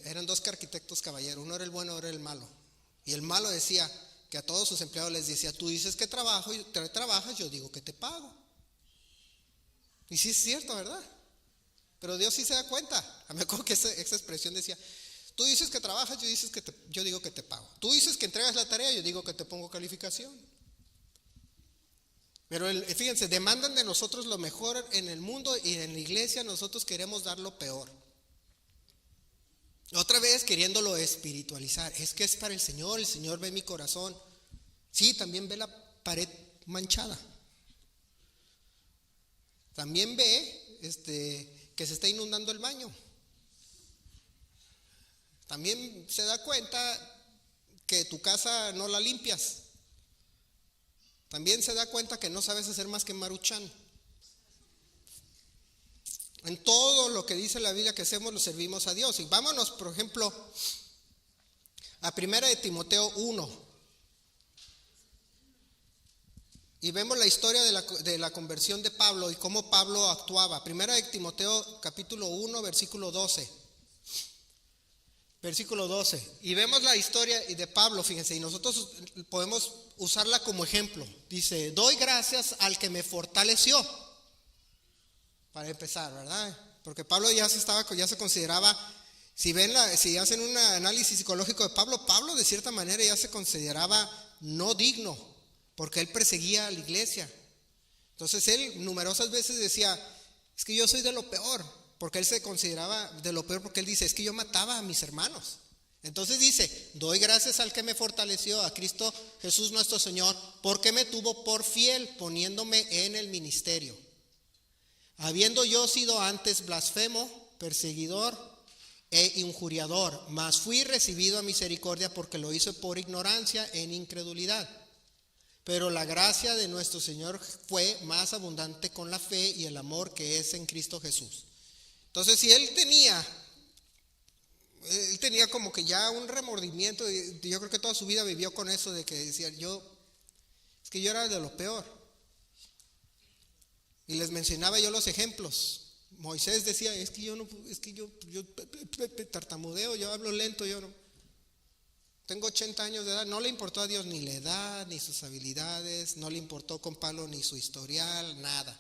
eran dos arquitectos Caballero, uno era el bueno, otro era el malo. Y el malo decía que a todos sus empleados les decía, tú dices que trabajas, yo digo que te pago. Y sí es cierto, ¿verdad? Pero Dios sí se da cuenta. Me acuerdo que esa expresión decía, tú dices que trabajas, yo digo que te pago. Tú dices que entregas la tarea, yo digo que te pongo calificación. Pero fíjense, demandan de nosotros lo mejor en el mundo y en la iglesia nosotros queremos dar lo peor. Otra vez queriéndolo espiritualizar. Es que es para el Señor ve mi corazón. Sí, también ve la pared manchada. También ve que se está inundando el baño. También se da cuenta que tu casa no la limpias. También se da cuenta que no sabes hacer más que maruchan. En todo lo que dice la Biblia que hacemos lo servimos a Dios. Y vámonos, por ejemplo, a 1 de Timoteo 1. Y vemos la historia de la conversión de Pablo y cómo Pablo actuaba. 1 de Timoteo capítulo 1, versículo 12. Versículo 12. Y vemos la historia de Pablo, fíjense, y nosotros podemos usarla como ejemplo. Dice, doy gracias al que me fortaleció. Para empezar, ¿verdad? Porque Pablo ya se consideraba, si hacen un análisis psicológico de Pablo de cierta manera ya se consideraba no digno, porque él perseguía a la iglesia. Entonces él numerosas veces decía, es que yo soy de lo peor, porque él se consideraba de lo peor, porque él dice, es que yo mataba a mis hermanos. Entonces dice, doy gracias al que me fortaleció, a Cristo Jesús nuestro Señor, porque me tuvo por fiel, poniéndome en el ministerio. Habiendo yo sido antes blasfemo, perseguidor e injuriador, mas fui recibido a misericordia porque lo hice por ignorancia en incredulidad. Pero la gracia de nuestro Señor fue más abundante con la fe y el amor que es en Cristo Jesús. Entonces, si él tenía Él tenía como que ya un remordimiento, y yo creo que toda su vida vivió con eso de que decía, es que yo era de lo peor. Y les mencionaba yo los ejemplos. Moisés decía, es que yo tartamudeo, yo hablo lento, yo no. Tengo 80 años de edad, no le importó a Dios ni la edad, ni sus habilidades, no le importó con Pablo ni su historial, nada.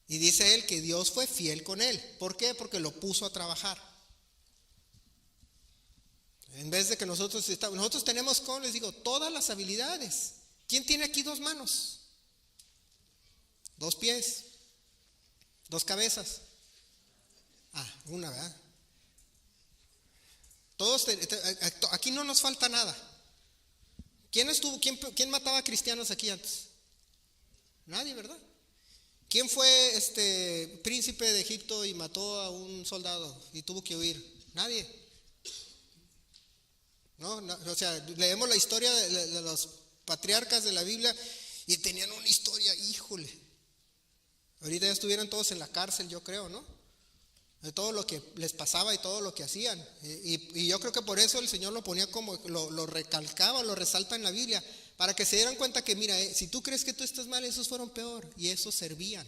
Y dice él que Dios fue fiel con él. ¿Por qué? Porque lo puso a trabajar. En vez de que nosotros tenemos, como les digo, todas las habilidades. ¿Quién tiene aquí 2 manos? 2 pies, 2 cabezas. Una, ¿verdad? Todos aquí no nos falta nada. ¿Quién mataba a cristianos aquí antes? Nadie, ¿verdad? ¿Quién fue príncipe de Egipto y mató a un soldado y tuvo que huir? Nadie. No, o sea, leemos la historia de los patriarcas de la Biblia y tenían una historia, híjole. Ahorita ya estuvieran todos en la cárcel, yo creo, ¿no? De todo lo que les pasaba y todo lo que hacían. Y yo creo que por eso el Señor lo ponía como, lo recalcaba, lo resalta en la Biblia, para que se dieran cuenta que, mira, si tú crees que tú estás mal, esos fueron peor, y esos servían.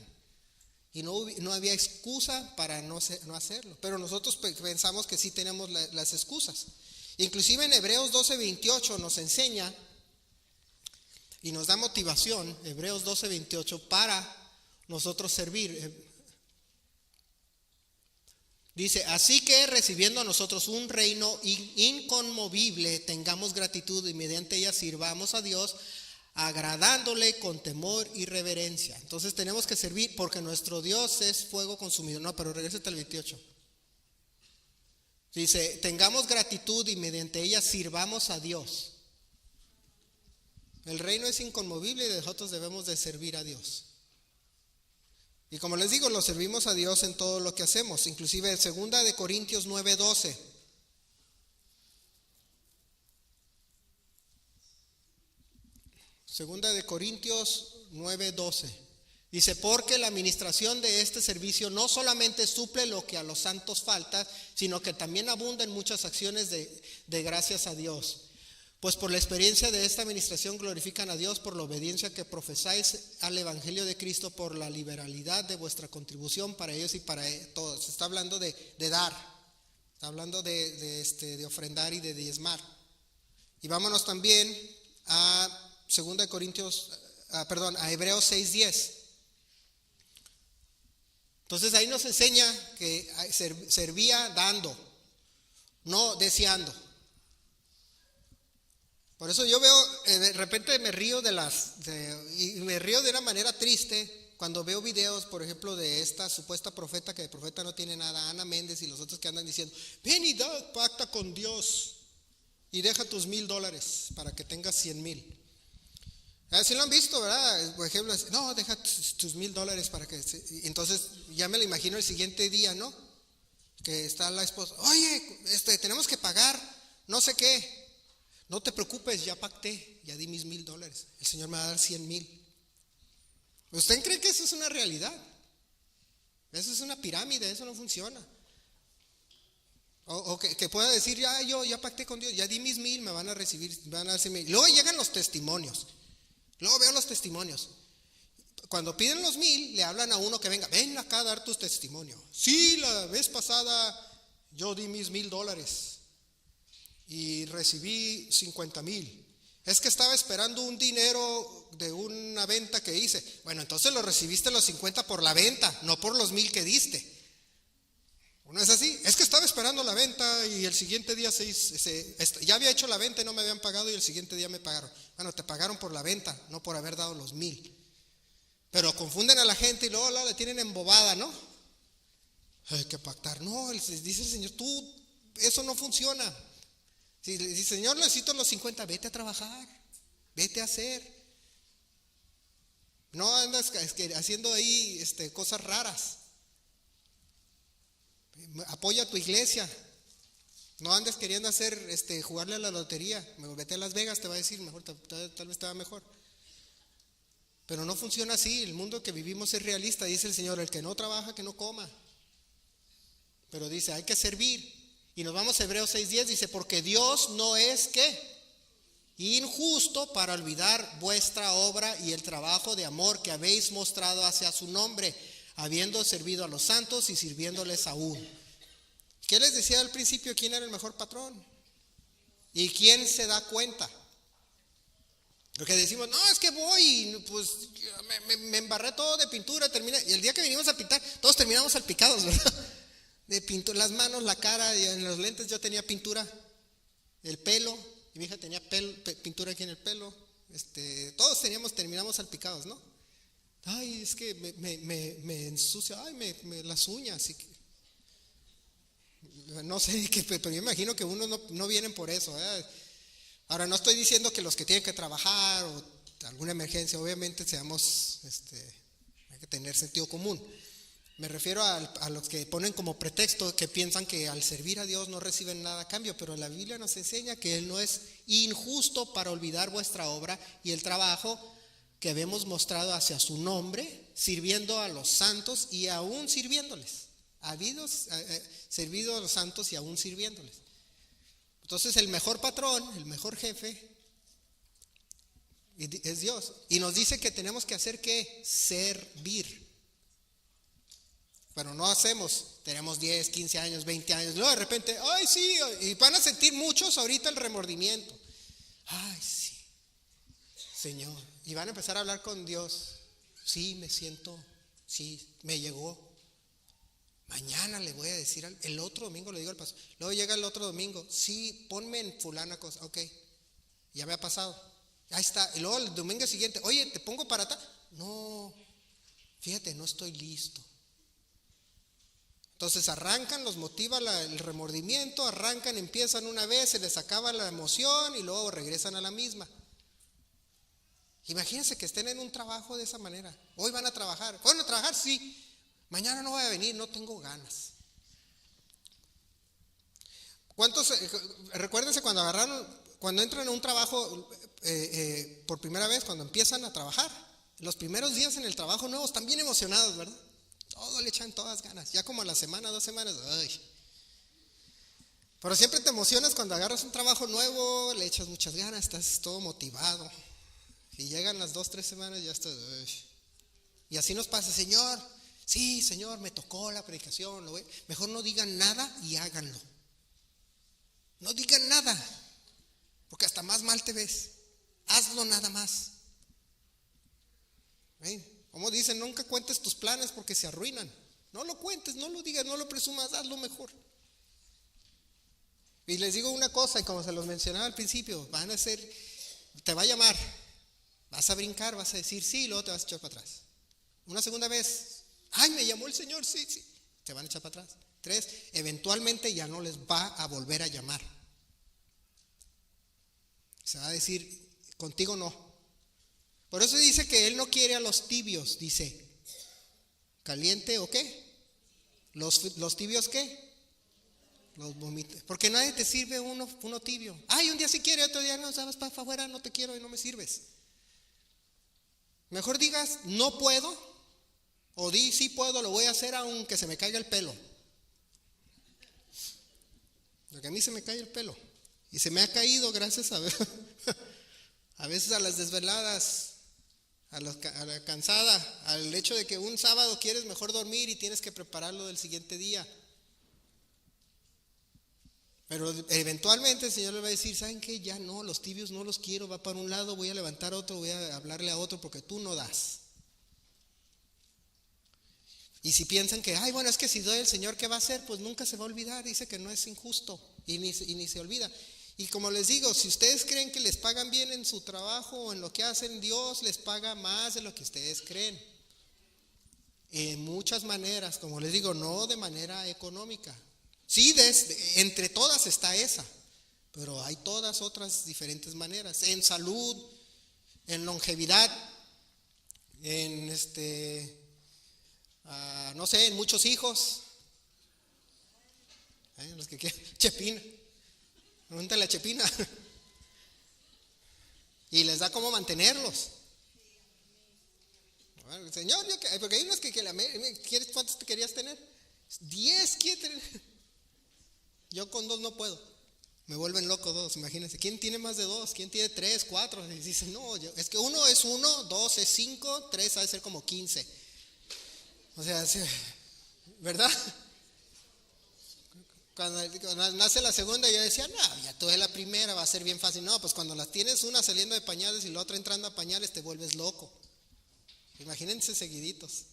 Y no había excusa para no hacerlo. Pero nosotros pensamos que sí tenemos las excusas. Inclusive en Hebreos 12:28 nos enseña y nos da motivación, Hebreos 12:28, para nosotros servir. Dice, así que recibiendo a nosotros un reino inconmovible, tengamos gratitud y mediante ella sirvamos a Dios, agradándole con temor y reverencia. Entonces tenemos que servir porque nuestro Dios es fuego consumido. No, pero regrésate al 28. Dice, tengamos gratitud y mediante ella sirvamos a Dios. El reino es inconmovible y nosotros debemos de servir a Dios. Y como les digo, lo servimos a Dios en todo lo que hacemos. Inclusive en 2 Corintios 9:12. Segunda de Corintios 9:12. Dice, porque la administración de este servicio no solamente suple lo que a los santos falta, sino que también abunda en muchas acciones de gracias a Dios. Pues por la experiencia de esta administración glorifican a Dios por la obediencia que profesáis al Evangelio de Cristo, por la liberalidad de vuestra contribución para ellos y para todos. Está hablando de dar, está hablando de ofrendar y de diezmar. Y vámonos también a a Hebreos 6:10. Entonces ahí nos enseña que servía dando, no deseando. Por eso yo veo, de repente me río y me río de una manera triste cuando veo videos, por ejemplo, de esta supuesta profeta, que de profeta no tiene nada, Ana Méndez y los otros que andan diciendo, ven y pacta con Dios y deja tus $1,000 para que tengas 100,000. Así lo han visto, ¿verdad? Por ejemplo, no, deja tus $1,000 para que... Entonces ya me lo imagino el siguiente día, ¿no? Que está la esposa, oye, tenemos que pagar, no sé qué. No te preocupes, ya pacté, ya di mis $1,000. El Señor me va a dar 100,000. ¿Usted cree que eso es una realidad? Eso es una pirámide, eso no funciona. O que pueda decir, yo ya pacté con Dios, ya di mis 1,000, me van a recibir, me van a dar 100,000. Luego llegan los testimonios. Luego veo los testimonios. Cuando piden los 1,000, le hablan a uno que ven acá a dar tus testimonios. Sí, la vez pasada yo di mis $1,000 y recibí 50,000. Es que estaba esperando un dinero de una venta que hice. Bueno, entonces lo recibiste los 50 por la venta, no por los 1,000 que diste. ¿No es así? Es que estaba esperando la venta y el siguiente día ya había hecho la venta y no me habían pagado y el siguiente día me pagaron. Bueno, te pagaron por la venta, no por haber dado los 1,000. Pero confunden a la gente y luego la tienen embobada, ¿no? Hay que pactar. No, dice el Señor, eso no funciona. Si dice, Señor, necesito los 50, vete a trabajar, vete a hacer. No andas haciendo ahí cosas raras. Apoya a tu iglesia. No andes queriendo jugarle a la lotería. Vete a Las Vegas, te va a decir, mejor, tal vez te va mejor. Pero no funciona así. El mundo que vivimos es realista. Dice el Señor, el que no trabaja, que no coma. Pero dice, hay que servir. Y nos vamos a Hebreos 6:10, dice, porque Dios no es ¿qué? Injusto para olvidar vuestra obra y el trabajo de amor que habéis mostrado hacia su nombre, habiendo servido a los santos y sirviéndoles aún. ¿Qué les decía al principio? ¿Quién era el mejor patrón? ¿Y quién se da cuenta? Porque decimos, no, es que voy y pues me embarré todo de pintura, terminé. Y el día que vinimos a pintar, todos terminamos salpicados, ¿verdad? De pintura, las manos, la cara, y en los lentes yo tenía pintura, el pelo, y mi hija tenía pintura aquí en el pelo. Todos terminamos salpicados, ¿no? Ay, es que me ensucia, ay, las uñas. No sé, pero yo imagino que unos no vienen por eso, ¿eh? Ahora, no estoy diciendo que los que tienen que trabajar o alguna emergencia, obviamente hay que tener sentido común. Me refiero a los que ponen como pretexto que piensan que al servir a Dios no reciben nada a cambio, pero la Biblia nos enseña que Él no es injusto para olvidar vuestra obra y el trabajo que habemos mostrado hacia su nombre, sirviendo a los santos y aún sirviéndoles. Servido a los santos y aún sirviéndoles. Entonces el mejor patrón, el mejor jefe es Dios. Y nos dice que tenemos que hacer ¿qué? Servir. Pero no hacemos, tenemos 10, 15 años, 20 años, luego de repente, ay sí, y van a sentir muchos ahorita el remordimiento. Ay sí, Señor. Y van a empezar a hablar con Dios. Sí, me siento, sí, me llegó. Mañana le voy a decir, el otro domingo le digo al pastor. Luego llega el otro domingo, sí, ponme en fulana cosa, ok, ya me ha pasado, ahí está. Y luego el domingo siguiente, oye, ¿te pongo para atrás? No, fíjate, no estoy listo. Entonces arrancan, los motiva el remordimiento, empiezan una vez, se les acaba la emoción y luego regresan a la misma. Imagínense que estén en un trabajo de esa manera. Hoy van a trabajar, sí. Mañana no voy a venir, no tengo ganas. ¿Cuántos, recuérdense cuando entran a un trabajo por primera vez, cuando empiezan a trabajar? Los primeros días en el trabajo nuevo están bien emocionados, ¿verdad? Todo le echan todas ganas. Ya como a la semana, 2 semanas, ay. Pero siempre te emocionas cuando agarras un trabajo nuevo, le echas muchas ganas, estás todo motivado. Y llegan las 2, 3 semanas y ya estás, ay. Y así nos pasa, Señor. Sí, Señor, me tocó la predicación. Mejor no digan nada y háganlo. No digan nada, porque hasta más mal te ves. Hazlo nada más. Como dicen, nunca cuentes tus planes porque se arruinan. No lo cuentes, no lo digas, no lo presumas, hazlo mejor. Y les digo una cosa, y como se los mencionaba al principio, te va a llamar, vas a brincar, vas a decir sí, y luego te vas a echar para atrás. Una segunda vez, ay, me llamó el Señor, sí, te van a echar para atrás. 3, eventualmente ya no les va a volver a llamar. Se va a decir, contigo no. Por eso dice que Él no quiere a los tibios, dice, ¿caliente o qué? ¿Los tibios qué? Los vomita. Porque nadie te sirve uno tibio. Ay, un día sí quiere, otro día no, sabes, para afuera, no te quiero y no me sirves. Mejor digas, no puedo, o di, sí puedo, lo voy a hacer aunque se me caiga el pelo. Porque a mí se me cae el pelo. Y se me ha caído gracias a veces a las desveladas, a la cansada, al hecho de que un sábado quieres mejor dormir y tienes que prepararlo del siguiente día. Pero eventualmente el Señor le va a decir, ¿saben qué? Ya no, los tibios no los quiero, va para un lado, voy a levantar otro, voy a hablarle a otro porque tú no das. Y si piensan que, ay, bueno, es que si doy el Señor, ¿qué va a hacer? Pues nunca se va a olvidar, dice que no es injusto y ni se olvida. Y como les digo, si ustedes creen que les pagan bien en su trabajo o en lo que hacen, Dios les paga más de lo que ustedes creen. En muchas maneras, como les digo, no de manera económica. Sí, entre todas está esa, pero hay todas otras diferentes maneras. En salud, en longevidad, en no sé, en muchos hijos. Los que quieren, Chepina. Pregúntale a Chepina. Y les da cómo mantenerlos. Bueno, Señor, porque hay unos que ¿quieres cuántos te querías tener? 10 quiere tener. Yo con 2 no puedo. Me vuelven loco 2, imagínense. ¿Quién tiene más de 2? ¿Quién tiene 3, 4? Y dicen, no, es que 1 es 1, 2 es 5, 3 ha de ser como 15. O sea, ¿verdad? Cuando nace la segunda yo decía, no, ya tuve la primera, va a ser bien fácil. No, pues cuando las tienes una saliendo de pañales y la otra entrando a pañales te vuelves loco. Imagínense seguiditos.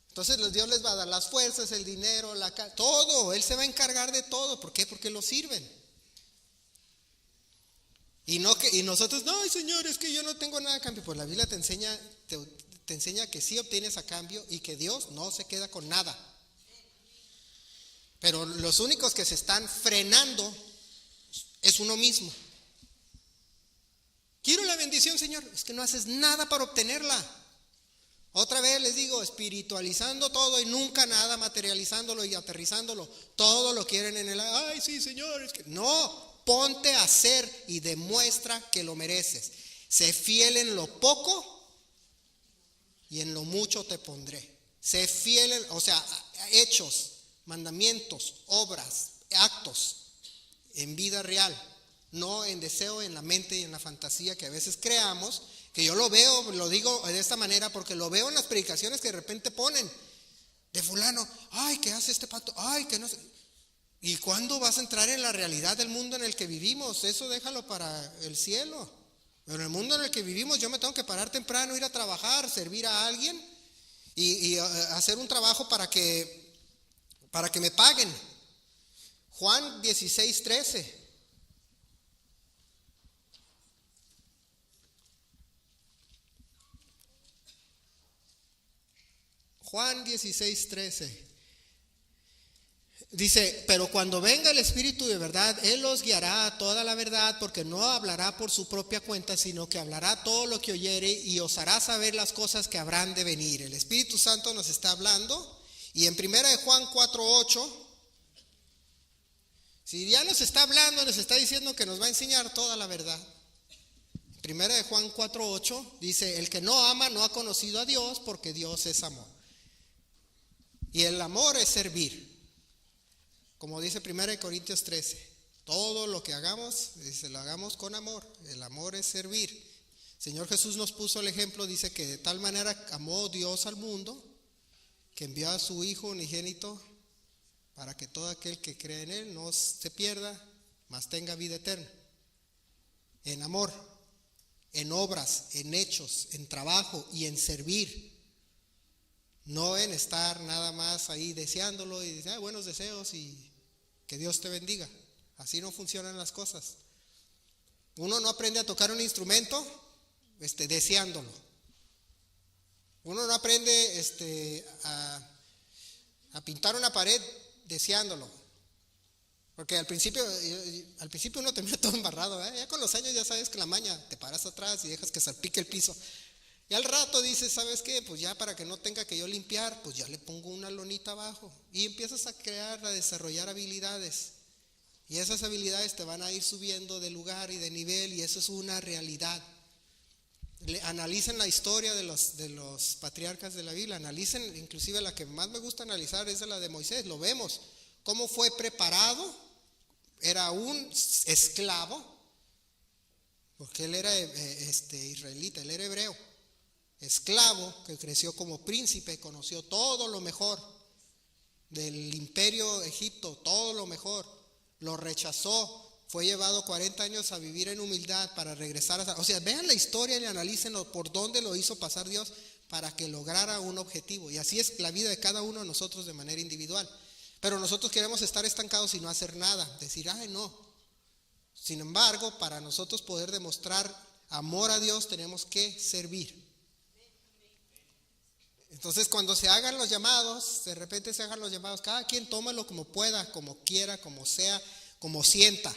Entonces Dios les va a dar las fuerzas, el dinero, todo. Él se va a encargar de todo. ¿Por qué? Porque lo sirven. Y nosotros, no, Señor, es que yo no tengo nada a cambio. Pues la Biblia te enseña que sí obtienes a cambio y que Dios no se queda con nada. Pero los únicos que se están frenando es uno mismo. Quiero la bendición, Señor. Es que no haces nada para obtenerla. Otra vez les digo, espiritualizando todo y nunca nada materializándolo y aterrizándolo. Todo lo quieren en el, ay, sí, Señor. Es que no, ponte a hacer y demuestra que lo mereces. Sé fiel en lo poco y en lo mucho te pondré. Sé fiel hechos, mandamientos, obras, actos en vida real, no en deseo, en la mente y en la fantasía que a veces creamos, que yo lo veo, lo digo de esta manera porque lo veo en las predicaciones que de repente ponen de fulano, ay, ¿qué hace este pato? Ay, que no sé. ¿Y cuándo vas a entrar en la realidad del mundo en el que vivimos? Eso déjalo para el cielo. Pero en el mundo en el que vivimos yo me tengo que parar temprano, ir a trabajar, servir a alguien y hacer un trabajo para que me paguen. Juan 16:13. Juan 16:13. Dice, pero cuando venga el Espíritu de verdad, Él los guiará a toda la verdad, porque no hablará por su propia cuenta, sino que hablará todo lo que oyere y os hará saber las cosas que habrán de venir. El Espíritu Santo nos está hablando. Y en 1 Juan 4:8, si ya nos está hablando, nos está diciendo que nos va a enseñar toda la verdad. 1 Juan 4:8 dice, el que no ama no ha conocido a Dios, porque Dios es amor. Y el amor es servir. Como dice 1 Corintios 13, todo lo que hagamos, dice, lo hagamos con amor. El amor es servir. Señor Jesús nos puso el ejemplo, dice que de tal manera amó Dios al mundo, que envió a su Hijo unigénito para que todo aquel que cree en Él no se pierda, mas tenga vida eterna. En amor, en obras, en hechos, en trabajo y en servir. No en estar nada más ahí deseándolo y decir, buenos deseos y que Dios te bendiga. Así no funcionan las cosas. Uno no aprende a tocar un instrumento deseándolo. Uno no aprende a pintar una pared deseándolo. Porque al principio uno termina todo embarrado, ya con los años ya sabes que la maña, te paras atrás y dejas que salpique el piso. Y al rato dices, ¿sabes qué? Pues ya para que no tenga que yo limpiar, pues ya le pongo una lonita abajo. Y empiezas a crear, a desarrollar habilidades. Y esas habilidades te van a ir subiendo de lugar y de nivel, y eso es una realidad. Analicen la historia de los patriarcas de la Biblia, analicen, inclusive la que más me gusta analizar es la de Moisés. Lo vemos, cómo fue preparado, era un esclavo, porque él era israelita, él era hebreo. Esclavo que creció como príncipe, conoció todo lo mejor del imperio Egipto, todo lo mejor, lo rechazó, fue llevado 40 años a vivir en humildad para regresar o sea, vean la historia y analícenlo por dónde lo hizo pasar Dios para que lograra un objetivo. Y así es la vida de cada uno de nosotros de manera individual. Pero nosotros queremos estar estancados y no hacer nada, decir, ay no. Sin embargo, para nosotros poder demostrar amor a Dios tenemos que servir. Entonces cuando se hagan los llamados, de repente se hagan los llamados, cada quien tómalo como pueda, como quiera, como sea, como sienta.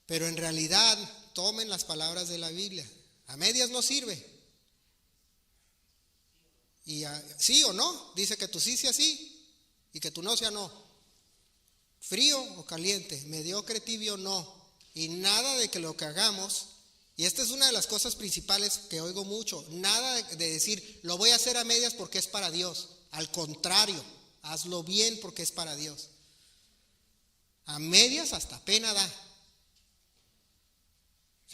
Pero en realidad tomen las palabras de la Biblia. A medias no sirve. Y sí o no, dice que tu sí sea sí y que tu no sea no. Frío o caliente, mediocre, tibio, no. Y nada de que lo que hagamos. Y esta es una de las cosas principales que oigo mucho. Nada de decir, lo voy a hacer a medias porque es para Dios. Al contrario, hazlo bien porque es para Dios. A medias hasta pena da.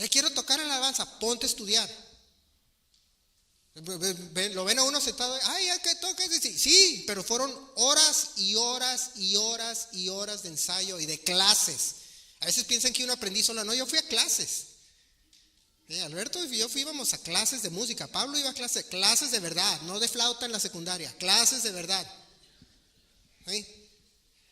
Quiero tocar en la alabanza, ponte a estudiar. Lo ven a uno sentado, ay, ya que toques. Sí, pero fueron horas y horas y horas y horas de ensayo y de clases. A veces piensan que uno aprendí solo. No, yo fui a clases. Alberto y yo íbamos a clases de música. Pablo iba a clases de verdad, no de flauta en la secundaria, clases de verdad. ¿Sí?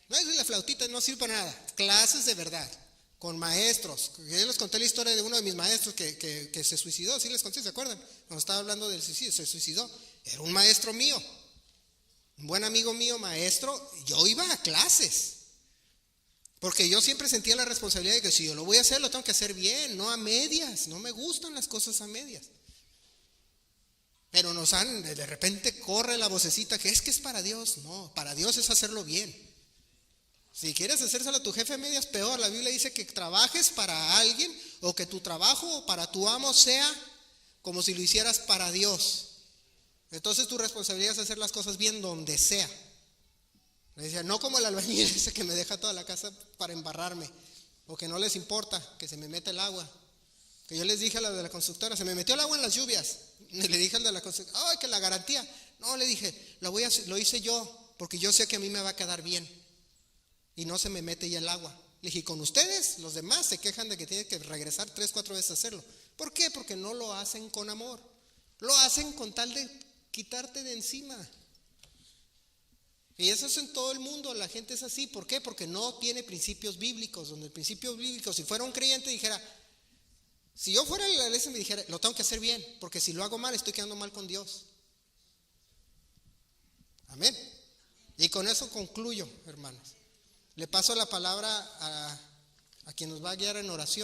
No, la flautita no sirve para nada. Clases de verdad, con maestros. Yo les conté la historia de uno de mis maestros que se suicidó. ¿Sí les conté? ¿Se acuerdan? Cuando estaba hablando del suicidio, se suicidó. Era un maestro mío, un buen amigo mío, maestro. Yo iba a clases, porque yo siempre sentía la responsabilidad de que si yo lo voy a hacer, lo tengo que hacer bien, no a medias. No me gustan las cosas a medias. Pero de repente corre la vocecita que es para Dios. No, para Dios es hacerlo bien. Si quieres hacérselo a tu jefe a medias, peor. La Biblia dice que trabajes para alguien o que tu trabajo o para tu amo sea como si lo hicieras para Dios. Entonces tu responsabilidad es hacer las cosas bien donde sea. Le decía, no como el albañil ese que me deja toda la casa para embarrarme, o que no les importa que se me meta el agua. Que yo les dije a la de la constructora, se me metió el agua en las lluvias. Y le dije al de la constructora, ay, que la garantía. No, le dije, lo hice yo, porque yo sé que a mí me va a quedar bien. Y no se me mete ya el agua. Le dije, con ustedes, los demás se quejan de que tienen que regresar 3, 4 veces a hacerlo. ¿Por qué? Porque no lo hacen con amor. Lo hacen con tal de quitarte de encima. Y eso es en todo el mundo, la gente es así. ¿Por qué? Porque no tiene principios bíblicos. Donde el principio bíblico, si fuera un creyente, dijera, si yo fuera a la iglesia me dijera, lo tengo que hacer bien, porque si lo hago mal, estoy quedando mal con Dios. Amén. Y con eso concluyo, hermanos. Le paso la palabra a quien nos va a guiar en oración.